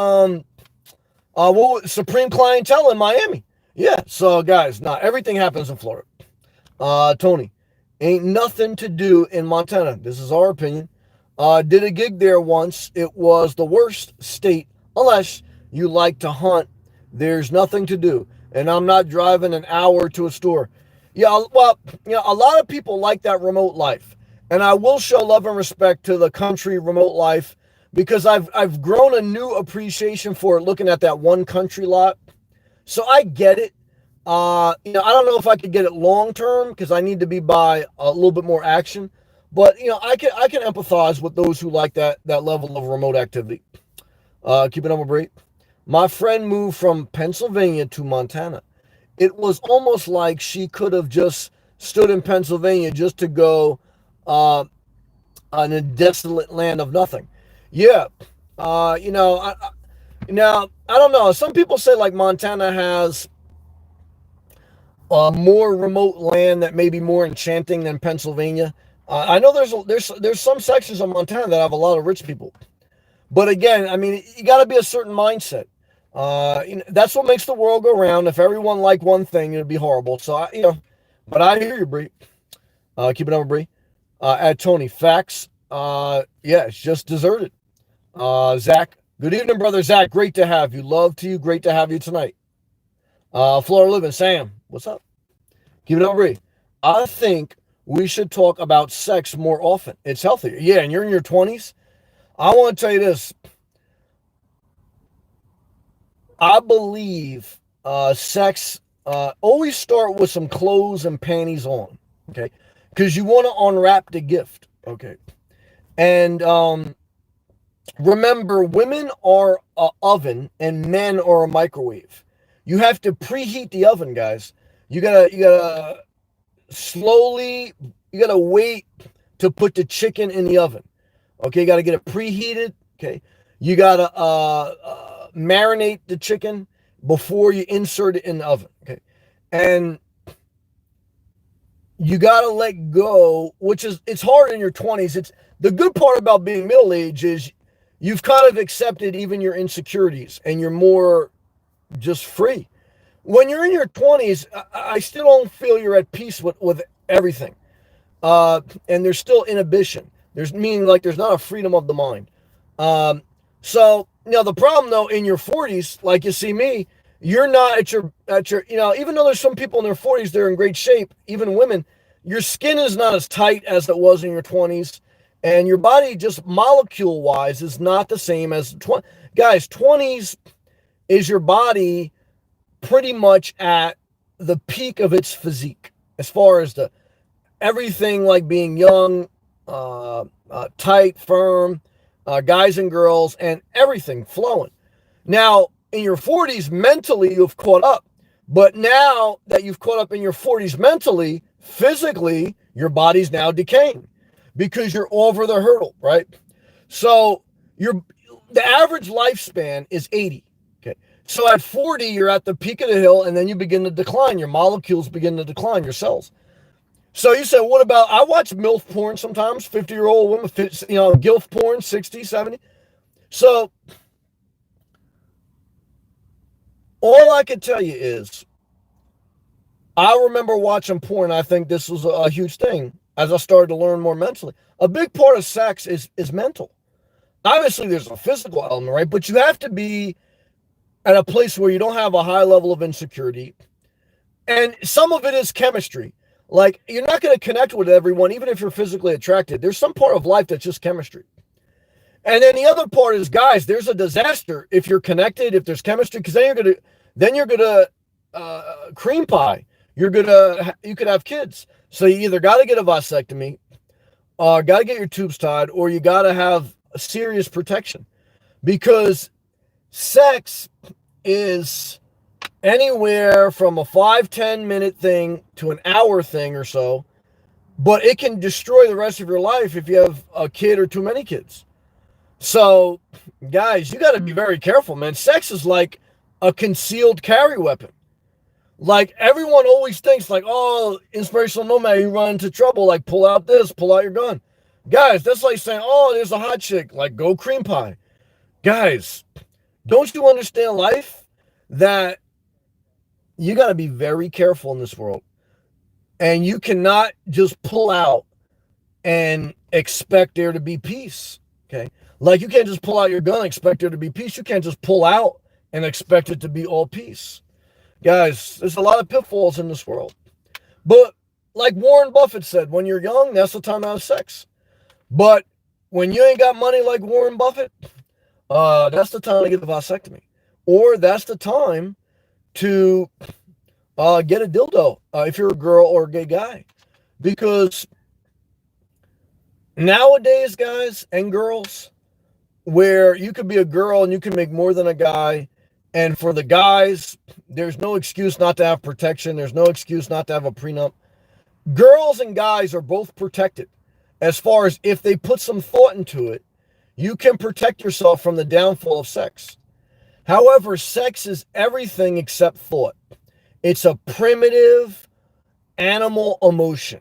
Speaker 1: Supreme Clientele in Miami. Yeah, so guys, not everything happens in Florida. Tony, ain't nothing to do in Montana. This is our opinion. Did a gig there once. It was the worst state, unless you like to hunt. There's nothing to do. And I'm not driving an hour to a store. Yeah, well, a lot of people like that remote life. And I will show love and respect to the country remote life because I've grown a new appreciation for it looking at that one country lot. So I get it. I don't know if I could get it long term because I need to be by a little bit more action. But I can empathize with those who like that level of remote activity. Keep it on a break. My friend moved from Pennsylvania to Montana. It was almost like she could have just stood in Pennsylvania just to go uh, on a desolate land of nothing. Yeah, now I don't know. Some people say like Montana has more remote land that may be more enchanting than Pennsylvania. I know there's some sections of Montana that have a lot of rich people, but again, I mean, you got to be a certain mindset. That's what makes the world go round. If everyone liked one thing, it'd be horrible. So but I hear you, Bree. Keep it over, Bree. At Tony, facts. Yeah, it's just deserted. Zach, good evening, brother Zach. Great to have you. Love to you. Great to have you tonight. Florida Living, Sam, what's up? Keep it over, Bree. I think we should talk about sex more often. It's healthier. Yeah, and you're in your 20s. I want to tell you this. I believe sex always start with some clothes and panties on, okay? Because you want to unwrap the gift, okay? And remember, women are an oven and men are a microwave. You have to preheat the oven, guys. You gotta slowly. You gotta wait to put the chicken in the oven. Okay, you gotta get it preheated. Okay, you gotta marinate the chicken before you insert it in the oven. Okay, and you gotta let go, which is it's hard in your 20s. It's the good part about being middle aged is you've kind of accepted even your insecurities and you're more just free. When you're in your 20s, I still don't feel you're at peace with everything. And there's still inhibition. There's meaning like there's not a freedom of the mind. So the problem though in your 40s, like you see me, you're not at your even though there's some people in their 40s they're in great shape, even women, your skin is not as tight as it was in your 20s, and your body just molecule wise is not the same as 20 guys. 20s is your body pretty much at the peak of its physique as far as the everything like being young, tight, firm, guys and girls, and everything flowing. Now, in your 40s, mentally, you've caught up. But now that you've caught up in your 40s mentally, physically, your body's now decaying because you're over the hurdle, right? So the average lifespan is 80. Okay. So at 40, you're at the peak of the hill, and then you begin to decline. Your molecules begin to decline, your cells. So you said, what about, I watch MILF porn sometimes, 50-year-old women, GILF porn, 60, 70. So all I can tell you is, I remember watching porn. I think this was a huge thing as I started to learn more mentally. A big part of sex is mental. Obviously, there's a physical element, right? But you have to be at a place where you don't have a high level of insecurity. And some of it is chemistry. Like, you're not going to connect with everyone, even if you're physically attracted. There's some part of life that's just chemistry. And then the other part is, guys, there's a disaster if you're connected, if there's chemistry, because then you're gonna cream pie. You could have kids. So you either got to get a vasectomy, got to get your tubes tied, or you got to have a serious protection, because sex is anywhere from a 5-10 minute thing to an hour thing or so, but it can destroy the rest of your life if you have a kid or too many kids. So, guys, you got to be very careful, man. Sex is like a concealed carry weapon. Like, everyone always thinks, like, oh, inspirational nomad, you run into trouble, like, pull out this, pull out your gun. Guys, that's like saying, oh, there's a hot chick, like, go cream pie. Guys, don't you understand life? That you got to be very careful in this world. And you cannot just pull out and expect there to be peace. Okay. Like you can't just pull out your gun and expect there to be peace. You can't just pull out and expect it to be all peace. Guys, there's a lot of pitfalls in this world. But like Warren Buffett said, when you're young, that's the time to have sex. But when you ain't got money like Warren Buffett, that's the time to get the vasectomy. Or that's the time to get a dildo if you're a girl or a gay guy. Because nowadays, guys and girls, where you could be a girl and you can make more than a guy, and for the guys, there's no excuse not to have protection. There's no excuse not to have a prenup. Girls and guys are both protected. As far as if they put some thought into it, you can protect yourself from the downfall of sex. However, sex is everything except thought. It's a primitive animal emotion.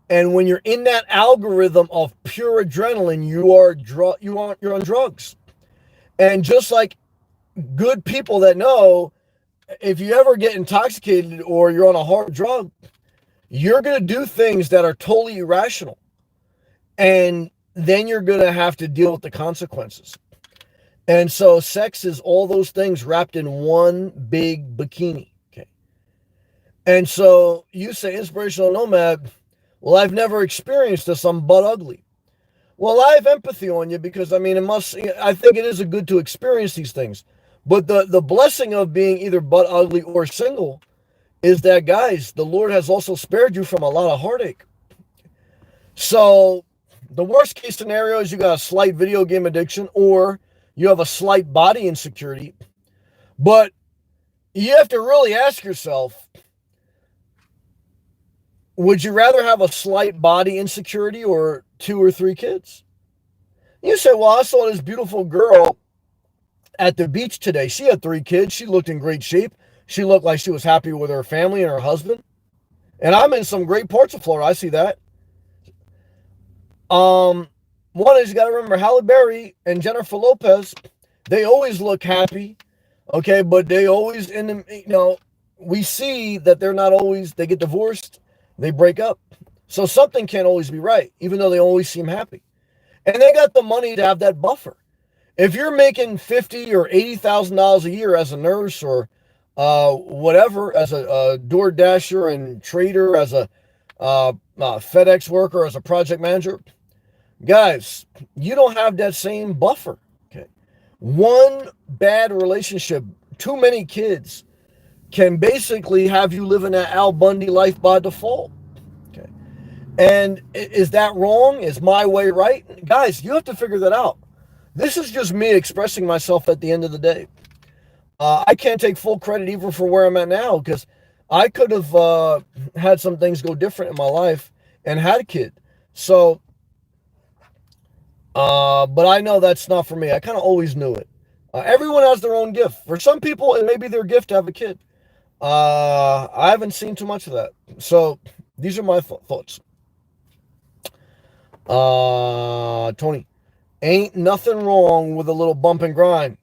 Speaker 1: And when you're in that algorithm of pure adrenaline, you're on drugs. And just like good people that know, if you ever get intoxicated or you're on a hard drug, you're going to do things that are totally irrational. And then you're going to have to deal with the consequences. And so sex is all those things wrapped in one big bikini. Okay. And so you say, inspirational nomad, well, I've never experienced this. I'm butt ugly. Well, I have empathy on you because, I think it is a good to experience these things. But the blessing of being either butt ugly or single is that, guys, the Lord has also spared you from a lot of heartache. So the worst case scenario is you got a slight video game addiction or you have a slight body insecurity. But you have to really ask yourself, would you rather have a slight body insecurity or 2 or 3 kids? You say, well, I saw this beautiful girl at the beach today. She had 3 kids. She looked in great shape. She looked like she was happy with her family and her husband. And I'm in some great parts of Florida. I see that. One is, you got to remember, Halle Berry and Jennifer Lopez, they always look happy. Okay. But they always, we see that they're not always, they get divorced, they break up. So something can't always be right, even though they always seem happy. And they got the money to have that buffer. If you're making $50,000 or $80,000 a year as a nurse or whatever, as a door dasher and trader, as a FedEx worker, as a project manager, guys, you don't have that same buffer. Okay, one bad relationship, too many kids, can basically have you living that Al Bundy life by default. Okay, and is that wrong? Is my way right? Guys, you have to figure that out. This is just me expressing myself at the end of the day. I can't take full credit even for where I'm at now because I could have had some things go different in my life and had a kid. So, but I know that's not for me. I kind of always knew it. Everyone has their own gift. For some people, it may be their gift to have a kid. I haven't seen too much of that. So these are my thoughts. Tony, ain't nothing wrong with a little bump and grind.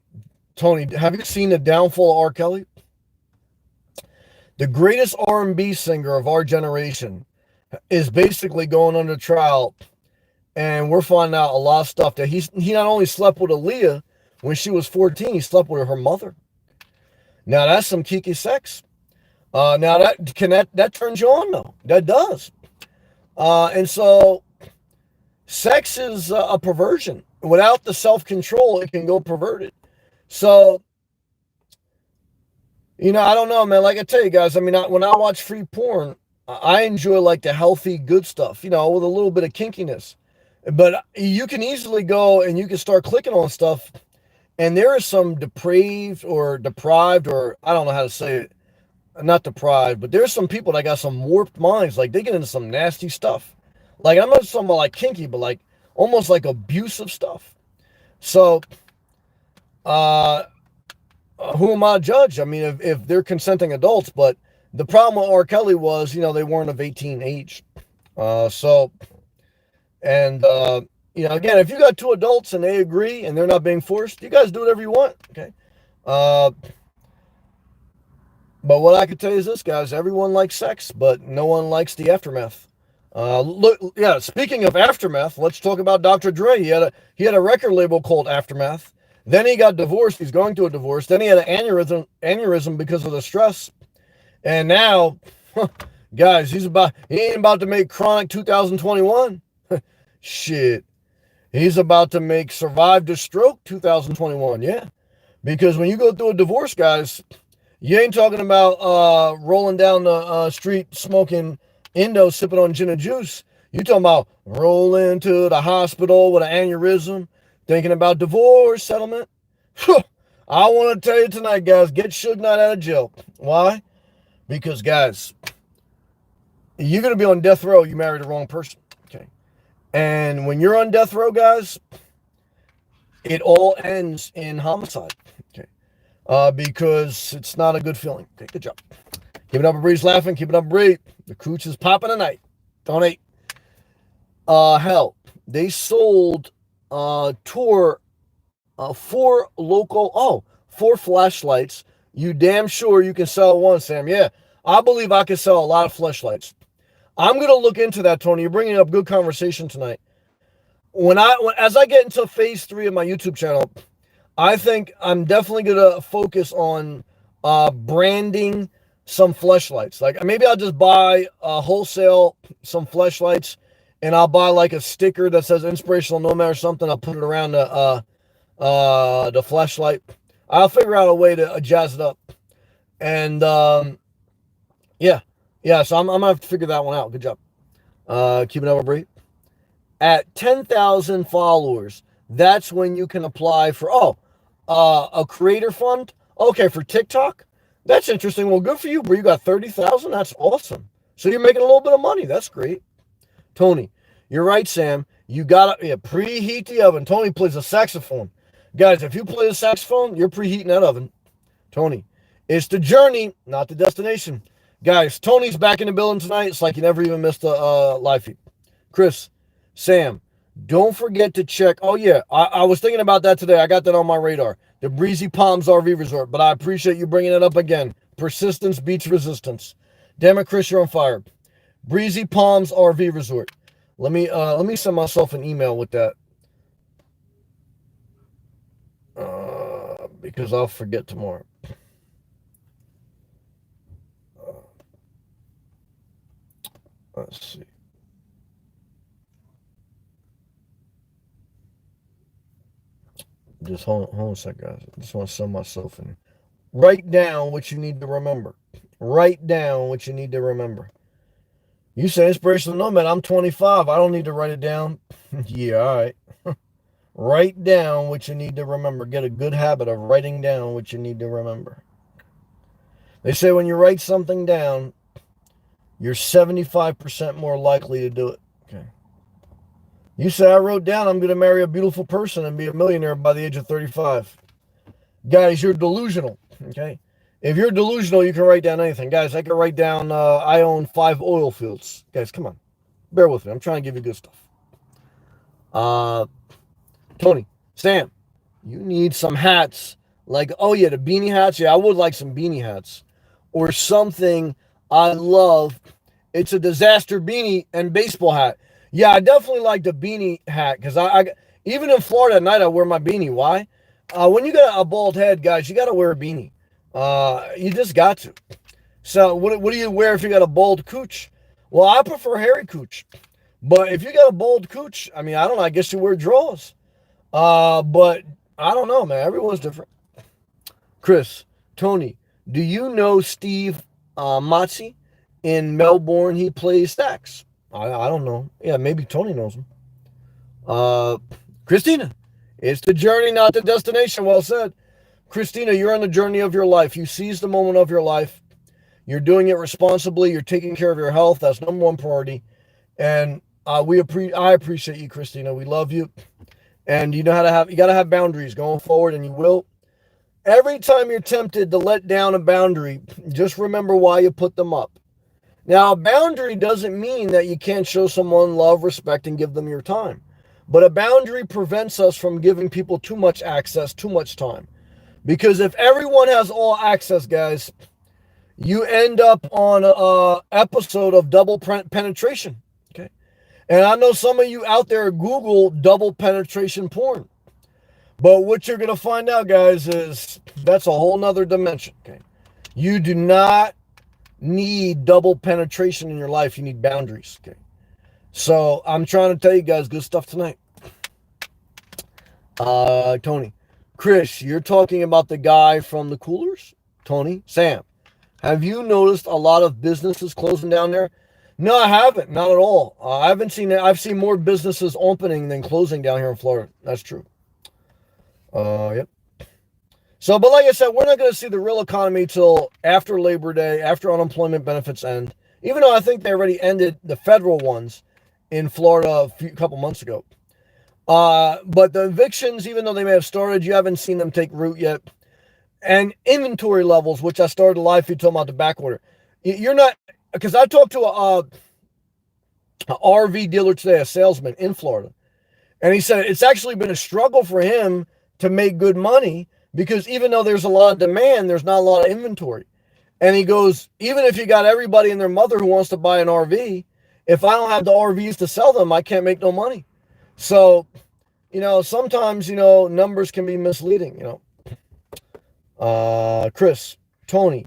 Speaker 1: Tony, have you seen the downfall of R. Kelly? The greatest R&B singer of our generation is basically going under trial, and we're finding out a lot of stuff that he not only slept with Aaliyah when she was 14, he slept with her mother. Now that's some kiki sex. Now that turns you on though. That does. And so sex is a perversion. Without the self-control, it can go perverted. So, I don't know, man. Like I tell you guys, when I watch free porn, I enjoy like the healthy, good stuff, with a little bit of kinkiness. But you can easily go and you can start clicking on stuff, and there is some deprived, or I don't know how to say it. Not deprived, but there's some people that got some warped minds. Like they get into some nasty stuff. Like I'm not talking about like kinky, but like almost like abusive stuff. So, who am I to judge? If they're consenting adults, but the problem with R. Kelly was, they weren't of 18 age. Again, if you got 2 adults and they agree and they're not being forced, you guys do whatever you want. Okay. But what I can tell you is this, guys: everyone likes sex, but no one likes the aftermath. Look, yeah. Speaking of aftermath, let's talk about Dr. Dre. He had a record label called Aftermath. Then he got divorced. He's going through a divorce. Then he had an aneurysm because of the stress. And now, guys, he ain't about to make Chronic 2021. Shit. He's about to make Survive the Stroke 2021. Yeah. Because when you go through a divorce, guys, you ain't talking about rolling down the street smoking Indo, sipping on gin and juice. You talking about rolling to the hospital with an aneurysm, thinking about divorce settlement. I want to tell you tonight, guys, get Suge Knight out of jail. Why? Because, guys, you're going to be on death row. You married the wrong person. Okay. And when you're on death row, guys, it all ends in homicide. Okay. Because it's not a good feeling. Okay, good job. Keep it up, Bree's laughing. Keep it up, Bree. The cooch is popping tonight. Donate. Hell, they sold four flashlights. You damn sure you can sell one, Sam. Yeah, I believe I can sell a lot of flashlights. I'm gonna look into that, Tony. You're bringing up good conversation tonight. As I get into phase 3 of my YouTube channel, I think I'm definitely gonna focus on branding some fleshlights. Like maybe I'll just buy wholesale some fleshlights, and I'll buy like a sticker that says Inspirational Nomad or something. I'll put it around the flashlight. I'll figure out a way to jazz it up. And yeah. So I'm gonna have to figure that one out. Good job. Keep it up, Bree. At 10,000 followers, that's when you can apply for a creator fund. Okay, for TikTok. That's interesting. Well, good for you, bro. You got 30,000. That's awesome. So you're making a little bit of money. That's great. Tony, you're right, Sam. You got to preheat the oven. Tony plays a saxophone. Guys, if you play the saxophone, you're preheating that oven. Tony, it's the journey, not the destination. Guys, Tony's back in the building tonight. It's like you never even missed a live feed. Chris, Sam, don't forget to check. Oh, yeah, I was thinking about that today. I got that on my radar. The Breezy Palms RV Resort, but I appreciate you bringing it up again. Persistence beats resistance. Damn it, Chris, you're on fire. Breezy Palms RV Resort. Let me send myself an email with that. Because I'll forget tomorrow. Let's see. Just hold on a second, guys. I just want to send myself in. Write down what you need to remember. Write down what you need to remember. You say Inspirational Nomad. I'm 25. I don't need to write it down. Yeah, all right. Write down what you need to remember. Get a good habit of writing down what you need to remember. They say when you write something down, you're 75% more likely to do it. Okay. You say, I wrote down I'm going to marry a beautiful person and be a millionaire by the age of 35. Guys, you're delusional. Okay. If you're delusional, you can write down anything. Guys, I can write down I own 5 oil fields. Guys, come on. Bear with me. I'm trying to give you good stuff. Tony, Sam, you need some hats. Like, oh yeah, the beanie hats. Yeah, I would like some beanie hats. Or something I love. It's a disaster beanie and baseball hat. Yeah, I definitely like the beanie hat because I even in Florida at night I wear my beanie. Why? When you got a bald head, guys, you got to wear a beanie. You just got to. So what do you wear if you got a bald cooch? Well, I prefer hairy cooch. But if you got a bald cooch, I mean, I don't know. I guess you wear drawers. But I don't know, man. Everyone's different. Chris, Tony, do you know Steve Matzi in Melbourne? He plays stacks. I don't know. Yeah, maybe Tony knows him. Christina, it's the journey, not the destination. Well said. Christina, you're on the journey of your life. You seize the moment of your life. You're doing it responsibly. You're taking care of your health. That's number one priority. And I appreciate you, Christina. We love you. And you got to have boundaries going forward, and you will. Every time you're tempted to let down a boundary, just remember why you put them up. Now, a boundary doesn't mean that you can't show someone love, respect, and give them your time. But a boundary prevents us from giving people too much access, too much time. Because if everyone has all access, guys, you end up on a episode of double penetration. Okay. And I know some of you out there Google double penetration porn. But what you're going to find out, guys, is that's a whole nother dimension. Okay. You do not need double penetration in your life. You need boundaries. Okay. So I'm trying to tell you guys good stuff tonight. Tony, Chris, you're talking about the guy from the coolers? Tony, Sam, have you noticed a lot of businesses closing down there? No, I haven't. Not at all. I haven't seen it. I've seen more businesses opening than closing down here in Florida. That's true. Yep. So, but like I said, we're not going to see the real economy till after Labor Day, after unemployment benefits end. Even though I think they already ended the federal ones in Florida a couple months ago. But the evictions, even though they may have started, you haven't seen them take root yet. And inventory levels, which I started a live feed talking about the back order. You're not, because I talked to a RV dealer today, a salesman in Florida, and he said it's actually been a struggle for him to make good money because even though there's a lot of demand, there's not a lot of inventory. And he goes, even if you got everybody and their mother who wants to buy an RV, if I don't have the RVs to sell them, I can't make no money. So, sometimes, numbers can be misleading, Chris, Tony,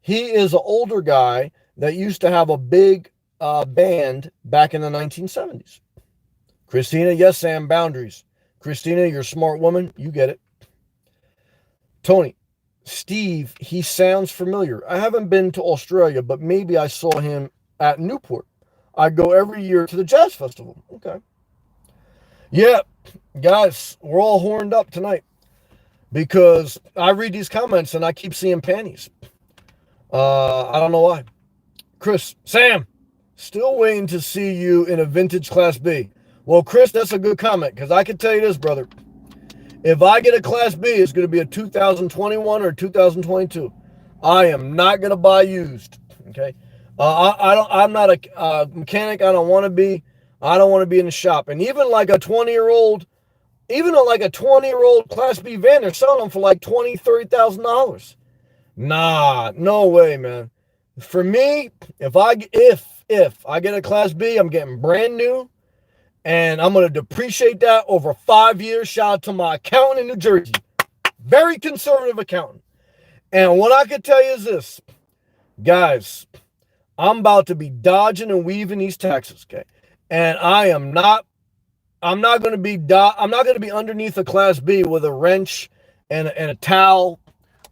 Speaker 1: he is an older guy that used to have a big band back in the 1970s. Christina, yes, Sam, boundaries. Christina, you're a smart woman. You get it. Tony, Steve, he sounds familiar. I haven't been to Australia, but maybe I saw him at Newport. I go every year to the Jazz Festival. Okay. Yeah, guys, we're all horned up tonight because I read these comments and I keep seeing panties. I don't know why. Chris, Sam, still waiting to see you in a vintage Class B. Well, Chris, that's a good comment because I can tell you this, brother. If I get a Class B, it's going to be a 2021 or 2022. I am not going to buy used. Okay, I'm not a mechanic. I don't want to be. I don't want to be in the shop. And even like a 20-year-old, Class B van, they're selling them for like $20,000, $30,000. Nah, no way, man. For me, if I get a Class B, I'm getting brand new. And I'm going to depreciate that over 5 years. Shout out to my accountant in New Jersey. Very conservative accountant. And what I can tell you is this. Guys, I'm about to be dodging and weaving these taxes, okay? And I'm not going to be underneath a Class B with a wrench and a towel.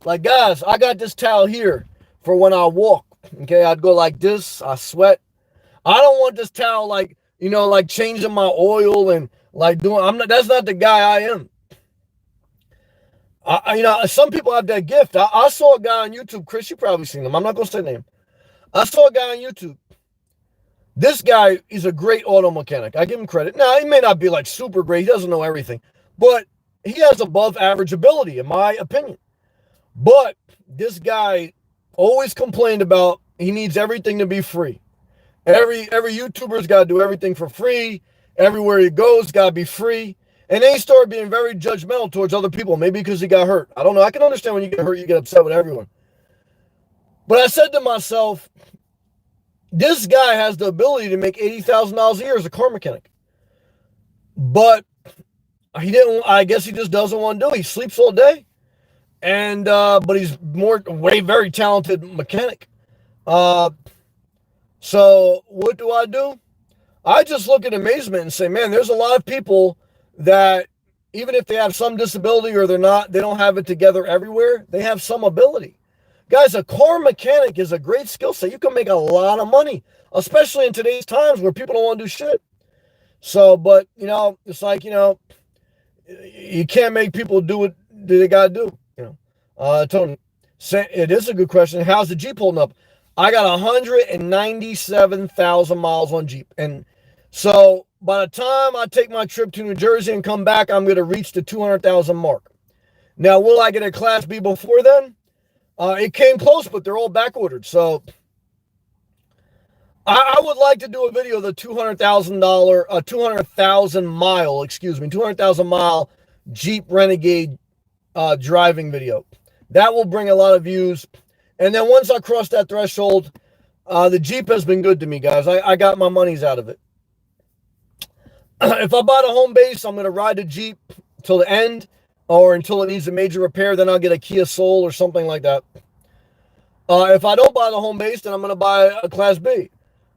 Speaker 1: Like, guys, I got this towel here for when I walk, okay? I'd go like this. I sweat. I don't want this towel like changing my oil and like that's not the guy I am. Some people have that gift. I saw a guy on YouTube, Chris, you probably seen him. I'm not going to say name. I saw a guy on YouTube. This guy is a great auto mechanic. I give him credit. Now, he may not be like super great. He doesn't know everything, but he has above average ability, in my opinion. But this guy always complained about he needs everything to be free. Every YouTuber's got to do everything for free. Everywhere he goes, got to be free. And then he started being very judgmental towards other people, maybe because he got hurt. I don't know. I can understand when you get hurt, you get upset with everyone. But I said to myself, this guy has the ability to make $80,000 a year as a car mechanic. But I guess he just doesn't want to do it. He sleeps all day. And, but he's very talented mechanic. So what do? I just look in amazement and say, man, there's a lot of people that even if they have some disability or they don't have it together everywhere, they have some ability. Guys, a car mechanic is a great skill set. You can make a lot of money, especially in today's times where people don't want to do shit. So, but, it's like, you can't make people do what they got to do. Tony, it is a good question. How's the Jeep holding up? I got 197,000 miles on Jeep. And so by the time I take my trip to New Jersey and come back, I'm going to reach the 200,000 mark. Now, will I get a Class B before then? It came close, but they're all back ordered. So I would like to do a video of the 200,000 mile Jeep Renegade driving video. That will bring a lot of views. And then once I cross that threshold, the Jeep has been good to me, guys. I got my money's out of it. If I buy the home base, I'm going to ride the Jeep till the end or until it needs a major repair. Then I'll get a Kia Soul or something like that. If I don't buy the home base, then I'm going to buy a Class B.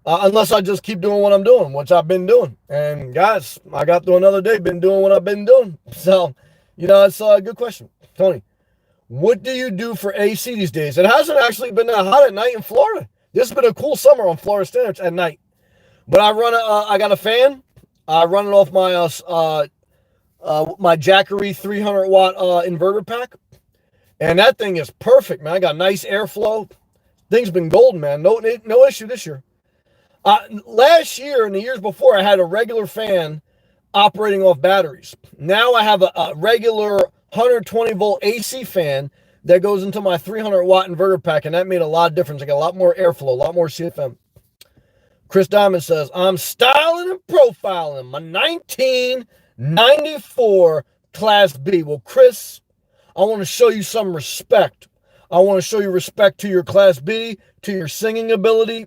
Speaker 1: Unless I just keep doing what I'm doing, which I've been doing. And guys, I got through another day, been doing what I've been doing. So, it's a good question. Tony, what do you do for AC these days? It hasn't actually been that hot at night in Florida. This has been a cool summer on Florida standards at night. But I got a fan. I run it off my Jackery 300 watt inverter pack. And that thing is perfect, man. I got nice airflow. Thing's been golden, man. No issue this year. Last year and the years before, I had a regular fan operating off batteries. Now I have a regular 120 volt AC fan that goes into my 300 watt inverter pack, and that made a lot of difference. I got a lot more airflow, a lot more CFM. Chris Diamond says, I'm styling and profiling my 1994 Class B. Well, Chris, I want to show you some respect. I want to show you respect to your Class B, to your singing ability,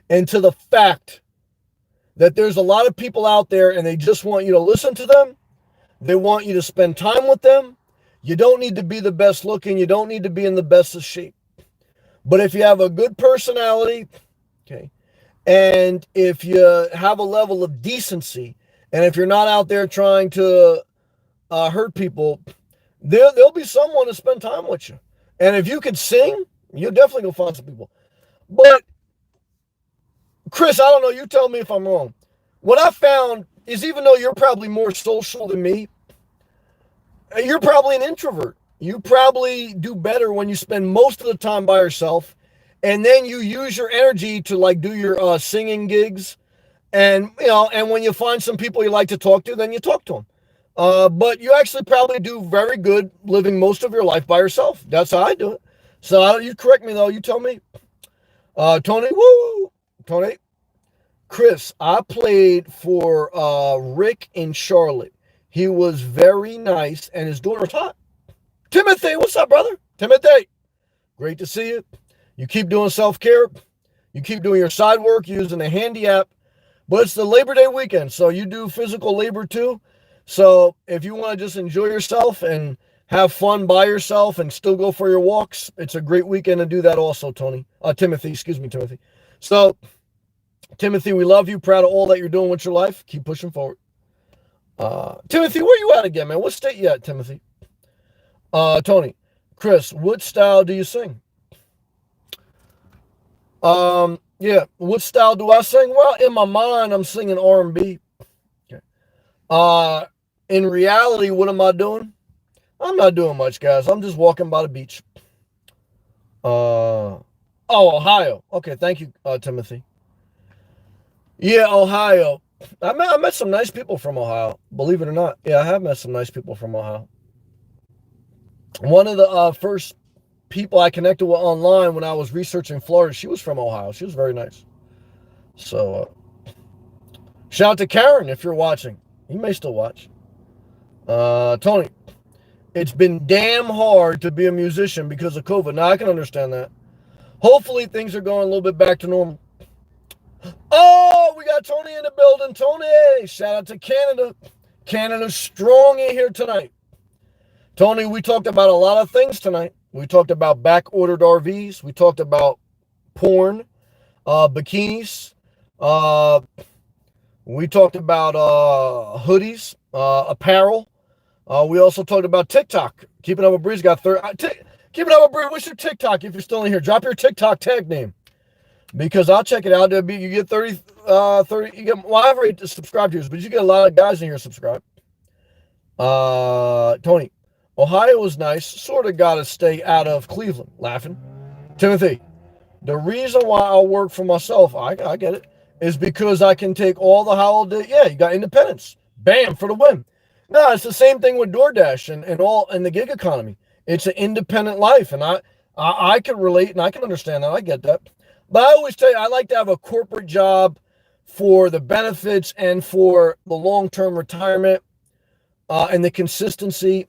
Speaker 1: and to the fact that there's a lot of people out there and they just want you to listen to them. They want you to spend time with them. You don't need to be the best looking. You don't need to be in the best of shape. But if you have a good personality, okay, and if you have a level of decency, and if you're not out there trying to hurt people, there'll be someone to spend time with you. And if you could sing, you'll definitely go find some people. But Chris, I don't know. You tell me if I'm wrong. What I found is even though you're probably more social than me, you're probably an introvert. You probably do better when you spend most of the time by yourself, and then you use your energy to do your singing gigs, and and when you find some people you like to talk to, then you talk to them. But you actually probably do very good living most of your life by yourself. That's how I do it. So you correct me though. You tell me. Tony, woo! Tony, Chris, I played for Rick in Charlotte. He was very nice, and his daughter's hot. Timothy, what's up, brother? Timothy, great to see you. You keep doing self-care. You keep doing your side work using the handy app. But it's the Labor Day weekend, so you do physical labor too. So if you want to just enjoy yourself and have fun by yourself and still go for your walks, it's a great weekend to do that also, Timothy. So, Timothy, we love you. Proud of all that you're doing with your life. Keep pushing forward. Timothy, where you at again, man? What state you at, Timothy? Tony, Chris, what style do you sing? Yeah, what style do I sing? Well, in my mind, I'm singing R&B. Okay. In reality, what am I doing? I'm not doing much, guys. I'm just walking by the beach. Ohio. Okay, thank you, Timothy. Yeah, Ohio. I met some nice people from Ohio, believe it or not. Yeah, I have met some nice people from Ohio. One of the first people I connected with online when I was researching Florida, she was from Ohio. She was very nice. So, shout out to Karen if you're watching. You may still watch. Tony, it's been damn hard to be a musician because of COVID. Now, I can understand that. Hopefully, things are going a little bit back to normal. Oh, we got Tony in the building. Tony, shout out to Canada. Canada's strong in here tonight. Tony, we talked about a lot of things tonight. We talked about back-ordered RVs. We talked about porn, bikinis. We talked about hoodies, apparel. We also talked about TikTok. Keeping Up with Bree's got Keeping Up with Bree, what's your TikTok if you're still in here? Drop your TikTok tag name. Because I'll check it out. You get 30, you get, well, I've already subscribed to yours, but you get a lot of guys in here subscribe. Tony, Ohio is nice. Sort of got to stay out of Cleveland. Laughing. Timothy, the reason why I work for myself, I get it, is because I can take all the holiday. Yeah, you got independence. Bam, for the win. No, it's the same thing with DoorDash and the gig economy. It's an independent life, and I can relate and I can understand that. I get that. But I always tell you, I like to have a corporate job for the benefits and for the long-term retirement and the consistency.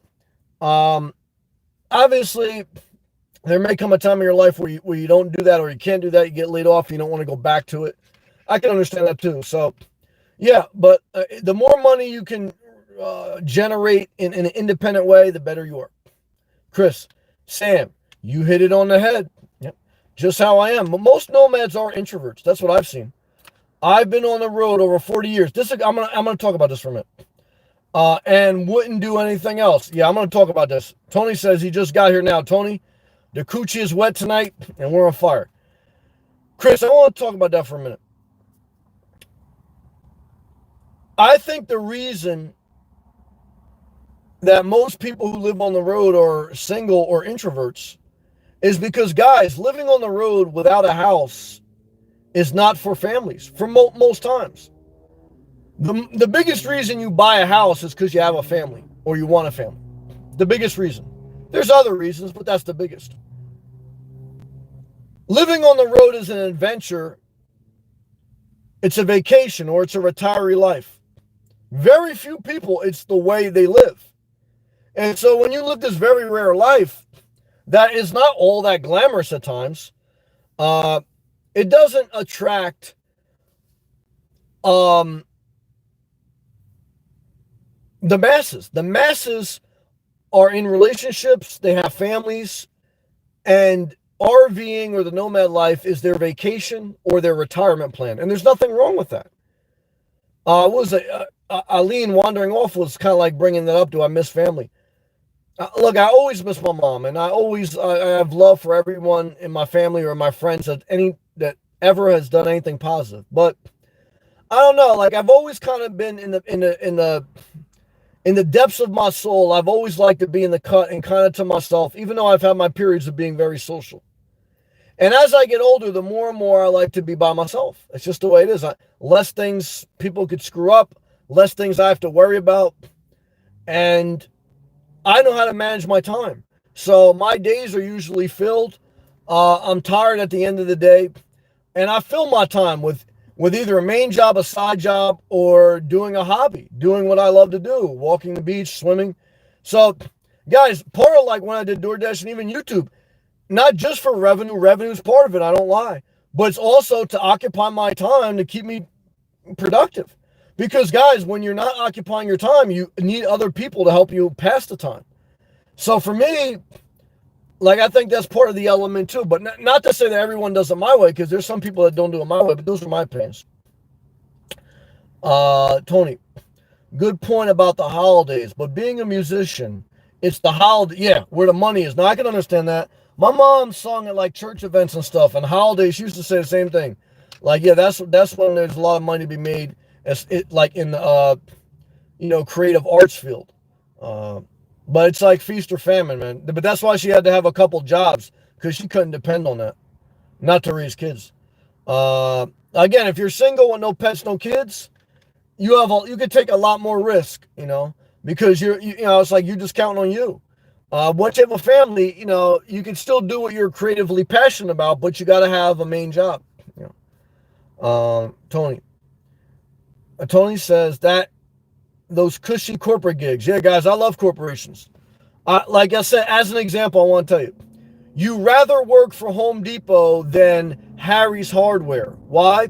Speaker 1: Obviously, There may come a time in your life where you don't do that, or you can't do that. You get laid off. You don't want to go back to it. I can understand that too. So, yeah, but the more money you can generate in an independent way, the better you are. Chris, Sam, you hit it on the head. Yep. Just how I am. But most nomads are introverts. That's what I've seen. I've been on the road over 40 years. I'm gonna talk about this for a minute. And wouldn't do anything else. Yeah, I'm gonna talk about this. Tony says he just got here now. Tony, the coochie is wet tonight, and we're on fire. Chris, I want to talk about that for a minute. I think the reason that most people who live on the road are single or introverts is because, guys, living on the road without a house is not for families for most times. The biggest reason you buy a house is because you have a family or you want a family. The biggest reason. There's other reasons, but that's the biggest. Living on the road is an adventure. It's a vacation, or it's a retiree life. Very few people, it's the way they live. And so when you live this very rare life, that is not all that glamorous at times, it doesn't attract the masses. The masses are in relationships, they have families, and RVing or the nomad life is their vacation or their retirement plan. And there's nothing wrong with that. What was it? Aline wandering off was kind of like bringing that up. Do I miss family? Look, I always miss my mom, and I have love for everyone in my family or my friends that ever has done anything positive. But I don't know. Like, I've always kind of been in the depths of my soul. I've always liked to be in the cut and kind of to myself, even though I've had my periods of being very social. And as I get older, the more and more I like to be by myself. It's just the way it is. Less things people could screw up, less things I have to worry about. And I know how to manage my time. So my days are usually filled. I'm tired at the end of the day. And I fill my time with either a main job, a side job, or doing a hobby, doing what I love to do, walking the beach, swimming. So, guys, part of like when I did DoorDash and even YouTube, not just for revenue is part of it, I don't lie, but it's also to occupy my time to keep me productive. Because, guys, when you're not occupying your time, you need other people to help you pass the time. So for me, like, I think that's part of the element too, but not to say that everyone does it my way, because there's some people that don't do it my way, but those are my opinions. Tony, good point about the holidays, but being a musician, it's the holiday, yeah, where the money is. Now, I can understand that. My mom sung at like church events and stuff, and holidays, she used to say the same thing. Like, yeah, that's when there's a lot of money to be made, like in the, creative arts field. But it's like feast or famine, man. But that's why she had to have a couple jobs, because she couldn't depend on that, not to raise kids. Again, if you're single with no pets, no kids, you could take a lot more risk, because it's like you're just counting on you. Once you have a family, you can still do what you're creatively passionate about, but you got to have a main job. Tony says that those cushy corporate gigs. Yeah, guys, I love corporations. Like I said, as an example, I want to tell you, you rather work for Home Depot than Harry's Hardware. Why?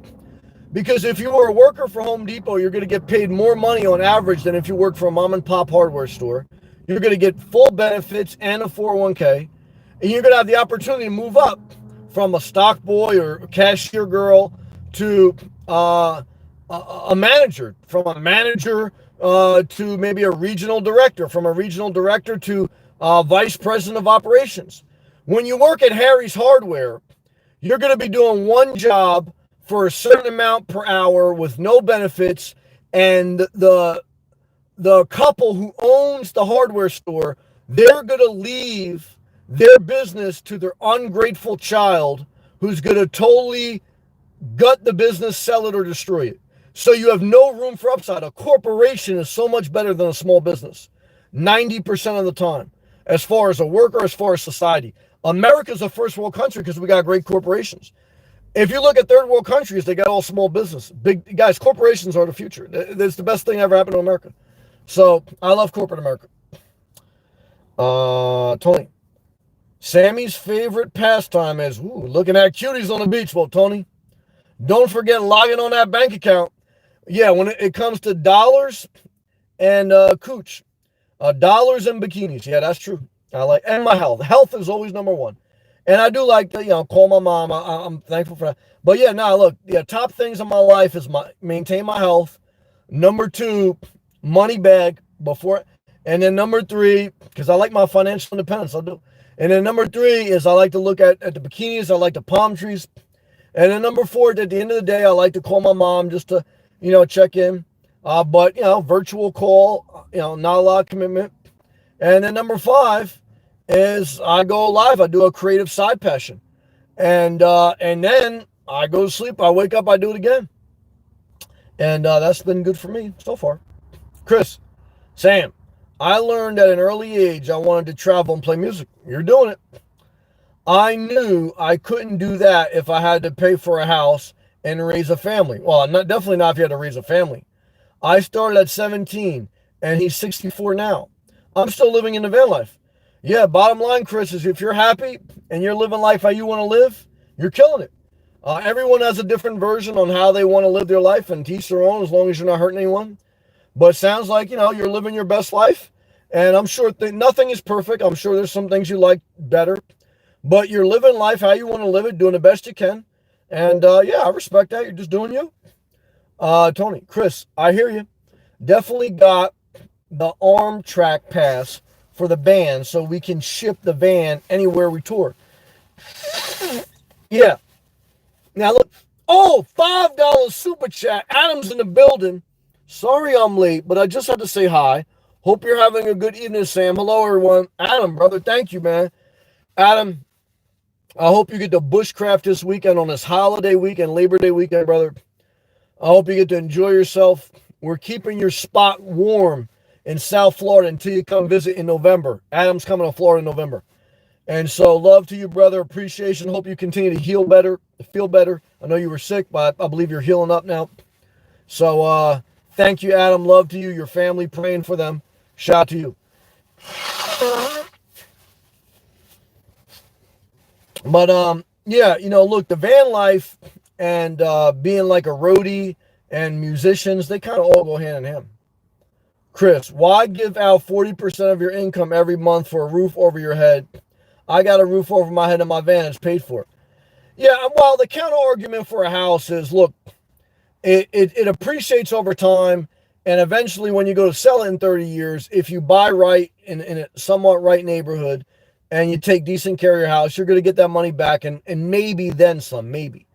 Speaker 1: Because if you were a worker for Home Depot, you're going to get paid more money on average than if you work for a mom and pop hardware store. You're going to get full benefits and a 401k, and you're going to have the opportunity to move up from a stock boy or a cashier girl to a manager, from a manager to maybe a regional director, from a regional director to vice president of operations. When you work at Harry's Hardware, you're going to be doing one job for a certain amount per hour with no benefits, and the couple who owns the hardware store, they're going to leave their business to their ungrateful child who's going to totally gut the business, sell it, or destroy it. So you have no room for upside. A corporation is so much better than a small business, 90% of the time, as far as a worker, as far as society. America's a first world country because we got great corporations. If you look at third world countries, they got all small business. Big guys, corporations are the future. It's the best thing ever happened to America. So I love corporate America. Tony, Sammy's favorite pastime is looking at cuties on the beach. Well, Tony, don't forget logging on that bank account. Yeah, when it comes to dollars and cooch, dollars and bikinis. Yeah, that's true. I like, and my health. Health is always number one. And I do like to, call my mom. I'm thankful for that. But yeah, now look, top things in my life is maintain my health. Number two, money bag before, and then number three, because I like my financial independence. I do. And then number three is I like to look at the bikinis. I like the palm trees. And then number four, at the end of the day, I like to call my mom just to, check in. But, virtual call, not a lot of commitment. And then number five is I go live. I do a creative side passion. And then I go to sleep. I wake up. I do it again. And that's been good for me so far. Chris, Sam, I learned at an early age I wanted to travel and play music. You're doing it. I knew I couldn't do that if I had to pay for a house and raise a family. Well, definitely not if you had to raise a family. I started at 17, and he's 64 now. I'm still living in the van life. Yeah, bottom line, Chris, is if you're happy and you're living life how you want to live, you're killing it. Everyone has a different version on how they want to live their life, and to each their own as long as you're not hurting anyone. But it sounds like, you're living your best life. And I'm sure nothing is perfect. I'm sure there's some things you like better. But you're living life how you want to live it, doing the best you can. And I respect that. You're just doing you. Tony, Chris, I hear you. Definitely got the arm track pass for the band so we can ship the van anywhere we tour. Yeah. Now look. Oh, $5 super chat. Adam's in the building. Sorry I'm late, but I just had to say hi. Hope you're having a good evening, Sam. Hello, everyone. Adam, brother, thank you, man. Adam, I hope you get to bushcraft this weekend on this holiday weekend, Labor Day weekend, brother. I hope you get to enjoy yourself. We're keeping your spot warm in South Florida until you come visit in November. Adam's coming to Florida in November. And so love to you, brother. Appreciation. Hope you continue to heal better, feel better. I know you were sick, but I believe you're healing up now. So thank you, Adam. Love to you, your family, praying for them. Shout out to you. But look, the van life and being like a roadie and musicians, they kind of all go hand in hand. Chris, why give out 40% of your income every month for a roof over your head? I got a roof over my head and my van is paid for. Yeah, well, the counter argument for a house is, look, it appreciates over time, and eventually when you go to sell it in 30 years, if you buy right in a somewhat right neighborhood and you take decent care of your house, you're going to get that money back and maybe then some, maybe.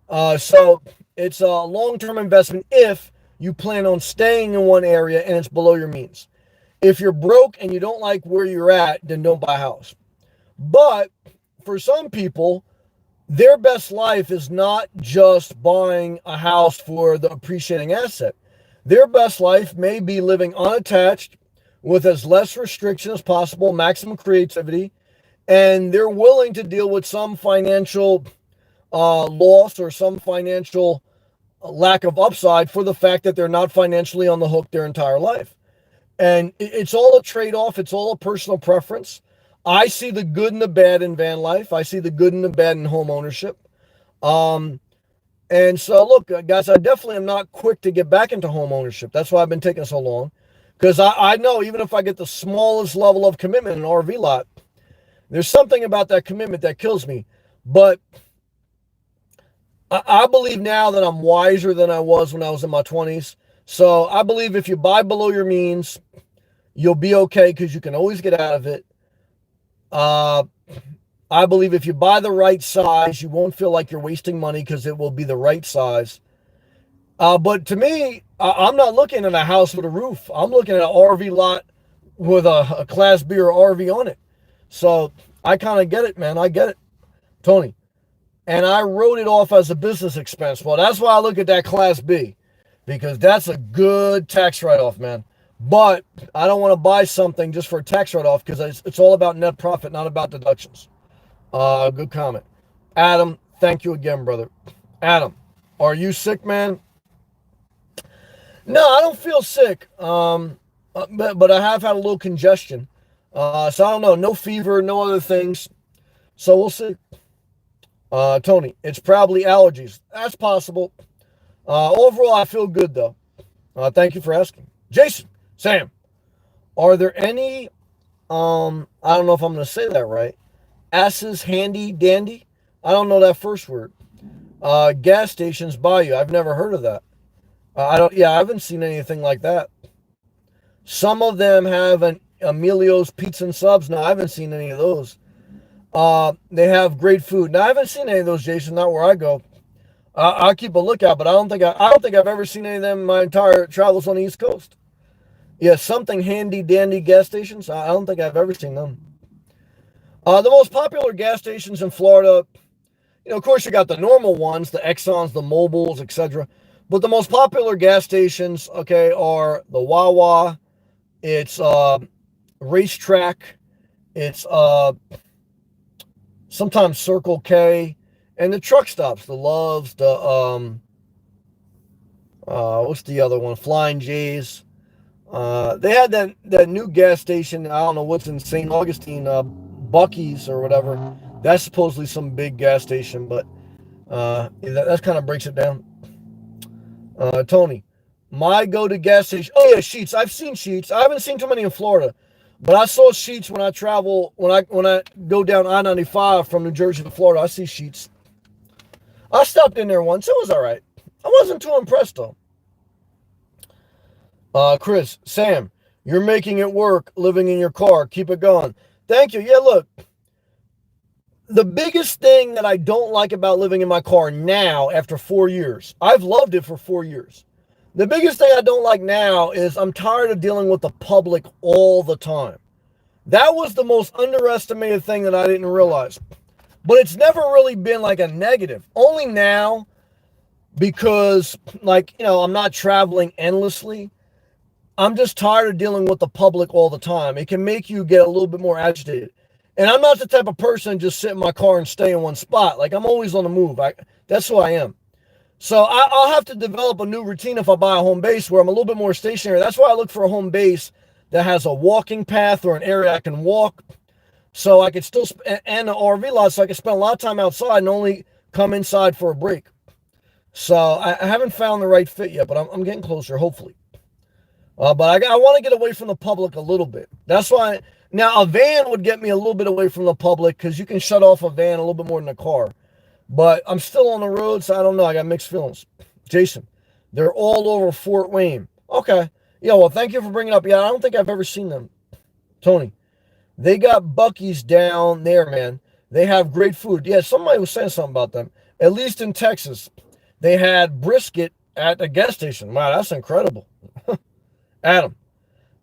Speaker 1: So it's a long-term investment if you plan on staying in one area and it's below your means. If you're broke and you don't like where you're at, then don't buy a house. But for some people, their best life is not just buying a house for the appreciating asset. Their best life may be living unattached with as less restriction as possible, maximum creativity, and they're willing to deal with some financial loss or some financial lack of upside for the fact that they're not financially on the hook their entire life. And it's all a trade-off. It's all a personal preference. I see the good and the bad in van life. I see the good and the bad in home ownership. And so, look, guys, I definitely am not quick to get back into home ownership. That's why I've been taking so long. Because I know even if I get the smallest level of commitment in an RV lot, there's something about that commitment that kills me. But I believe now that I'm wiser than I was when I was in my 20s. So I believe if you buy below your means, you'll be okay because you can always get out of it. I believe if you buy the right size, you won't feel like you're wasting money because it will be the right size. But to me, I'm not looking at a house with a roof. I'm looking at an RV lot with a Class B or RV on it. So I kind of get it, man. I get it, Tony. And I wrote it off as a business expense. Well, that's why I look at that Class B, because that's a good tax write-off, man. But I don't want to buy something just for a tax write-off because it's all about net profit, not about deductions. Good comment. Adam, thank you again, brother. Adam, are you sick, man? No, I don't feel sick. But I have had a little congestion. So I don't know. No fever, no other things. So we'll see. Tony, it's probably allergies. That's possible. Overall, I feel good though. Thank you for asking. Jason, Sam, are there any, I don't know if I'm going to say that right, asses handy dandy? I don't know that first word. Gas stations by you. I've never heard of that. I haven't seen anything like that. Some of them have an Emilio's Pizza and Subs. No, I haven't seen any of those. They have great food. Now, I haven't seen any of those, Jason, not where I go. I'll keep a lookout, but I don't think I've ever seen any of them in my entire travels on the East Coast. Yeah, something handy dandy gas stations. I don't think I've ever seen them. The most popular gas stations in Florida, of course, you got the normal ones, the Exxons, the Mobiles, etc. But the most popular gas stations, okay, are the Wawa. It's Racetrack. It's sometimes Circle K, and the truck stops, the Loves, the what's the other one? Flying J's. They had that new gas station. I don't know what's in St. Augustine, Bucky's or whatever. That's supposedly some big gas station, but that kind of breaks it down. Tony, my go-to gas station. Oh yeah, Sheetz. I've seen Sheetz. I haven't seen too many in Florida, but I saw Sheetz when I travel. When I go down I-95 from New Jersey to Florida, I see Sheetz. I stopped in there once. It was all right. I wasn't too impressed though. Chris, Sam, you're making it work living in your car. Keep it going. Thank you. Yeah, look, the biggest thing that I don't like about living in my car now after 4 years, I've loved it for 4 years. The biggest thing I don't like now is I'm tired of dealing with the public all the time. That was the most underestimated thing that I didn't realize. But it's never really been like a negative. Only now because, I'm not traveling endlessly. I'm just tired of dealing with the public all the time. It can make you get a little bit more agitated. And I'm not the type of person to just sit in my car and stay in one spot. Like, I'm always on the move. That's who I am. So I'll have to develop a new routine if I buy a home base where I'm a little bit more stationary. That's why I look for a home base that has a walking path or an area I can walk. So I could still, and an RV lot, so I can spend a lot of time outside and only come inside for a break. So I haven't found the right fit yet, but I'm getting closer, hopefully. But I want to get away from the public a little bit. That's why, now a van would get me a little bit away from the public because you can shut off a van a little bit more than a car. But I'm still on the road, so I don't know. I got mixed feelings. Jason, they're all over Fort Wayne. Okay. Yeah, well, thank you for bringing it up. Yeah, I don't think I've ever seen them. Tony, they got Buc-ee's down there, man. They have great food. Yeah, somebody was saying something about them. At least in Texas, they had brisket at a gas station. Wow, that's incredible. Adam,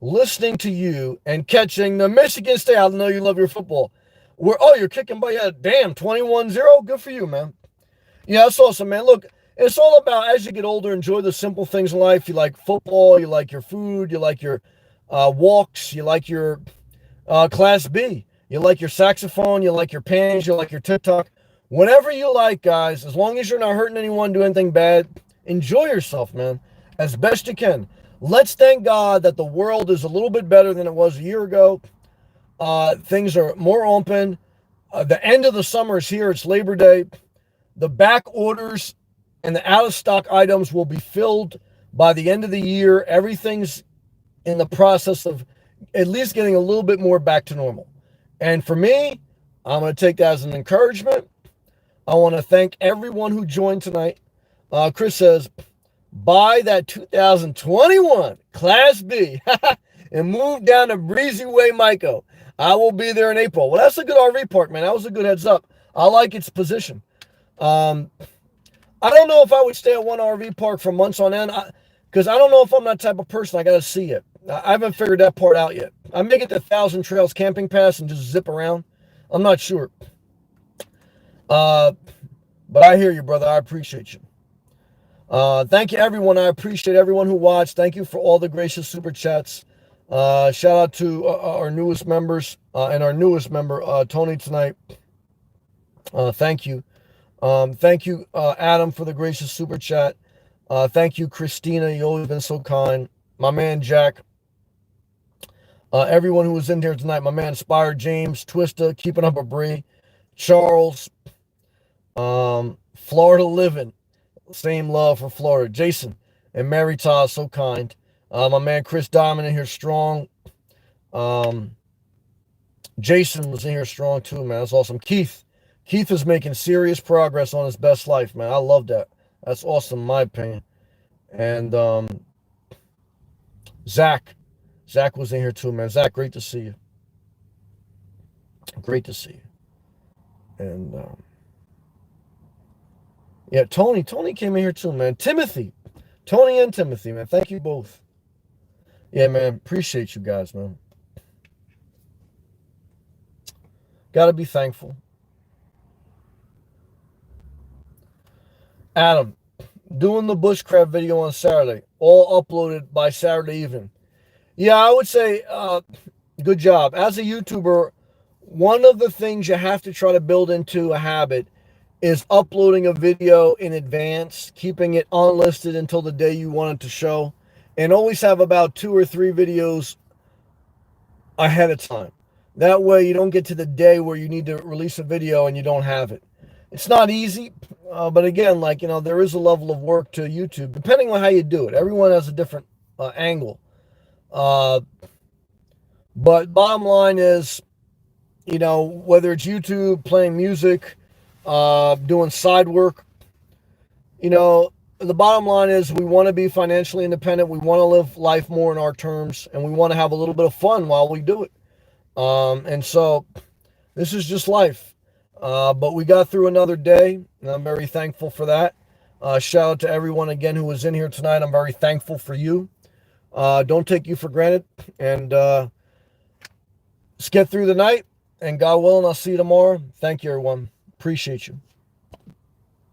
Speaker 1: listening to you and catching the Michigan State. I know you love your football. You're kicking by, yeah, damn, 21-0. Good for you, man. Yeah, that's awesome, man. Look, it's all about, as you get older, enjoy the simple things in life. You like football, you like your food, you like your walks, you like your Class B, you like your saxophone, you like your panties, you like your TikTok. Whatever you like, guys, as long as you're not hurting anyone, do anything bad, enjoy yourself, man, as best you can. Let's thank God that the world is a little bit better than it was a year ago. Things are more open. The end of the summer is here. It's Labor Day. The back orders and the out-of-stock items will be filled by the end of the year. Everything's in the process of at least getting a little bit more back to normal. And for me, I'm going to take that as an encouragement. I want to thank everyone who joined tonight. Chris says, buy that 2021 Class B and move down to Breezy Way, Mico. I will be there in April. Well, that's a good RV park, man. That was a good heads up. I like its position. I don't know if I would stay at one RV park for months on end because I don't know if I'm that type of person. I got to see it. I haven't figured that part out yet. I may get the Thousand Trails camping pass and just zip around. I'm not sure. But I hear you, brother. I appreciate you. Thank you, everyone. I appreciate everyone who watched. Thank you for all the gracious super chats. Shout out to our newest members and our newest member, Tony, tonight. Thank you. Thank you, Adam, for the gracious super chat. Thank you, Christina. You've always been so kind. My man, Jack. Everyone who was in here tonight. My man, Spire, James, Twista, Keeping Up a Bree, Charles, Florida living, same love for Florida. Jason and Mary Todd, so kind. My man Chris Diamond in here strong. Jason was in here strong too, man. That's awesome. Keith is making serious progress on his best life, man. I love that. That's awesome, in my opinion. And Zach was in here too, man. Zach, great to see you. Great to see you. And yeah, Tony came in here too, man. Timothy, Tony and Timothy, man. Thank you both. Yeah, man. Appreciate you guys, man. Gotta be thankful. Adam, doing the bushcraft video on Saturday, all uploaded by Saturday evening. Yeah, I would say good job. As a YouTuber, one of the things you have to try to build into a habit is uploading a video in advance, keeping it unlisted until the day you want it to show, and always have about 2 or 3 videos ahead of time. That way you don't get to the day where you need to release a video and you don't have it. It's not easy, but again, like, there is a level of work to YouTube, depending on how you do it. Everyone has a different angle. But bottom line is, whether it's YouTube, playing music, doing side work, the bottom line is we want to be financially independent. We want to live life more in our terms, and we want to have a little bit of fun while we do it. And so this is just life. But we got through another day, and I'm very thankful for that. Shout out to everyone again who was in here tonight. I'm very thankful for you. Don't take you for granted. And let's get through the night. And God willing, I'll see you tomorrow. Thank you, everyone. Appreciate you.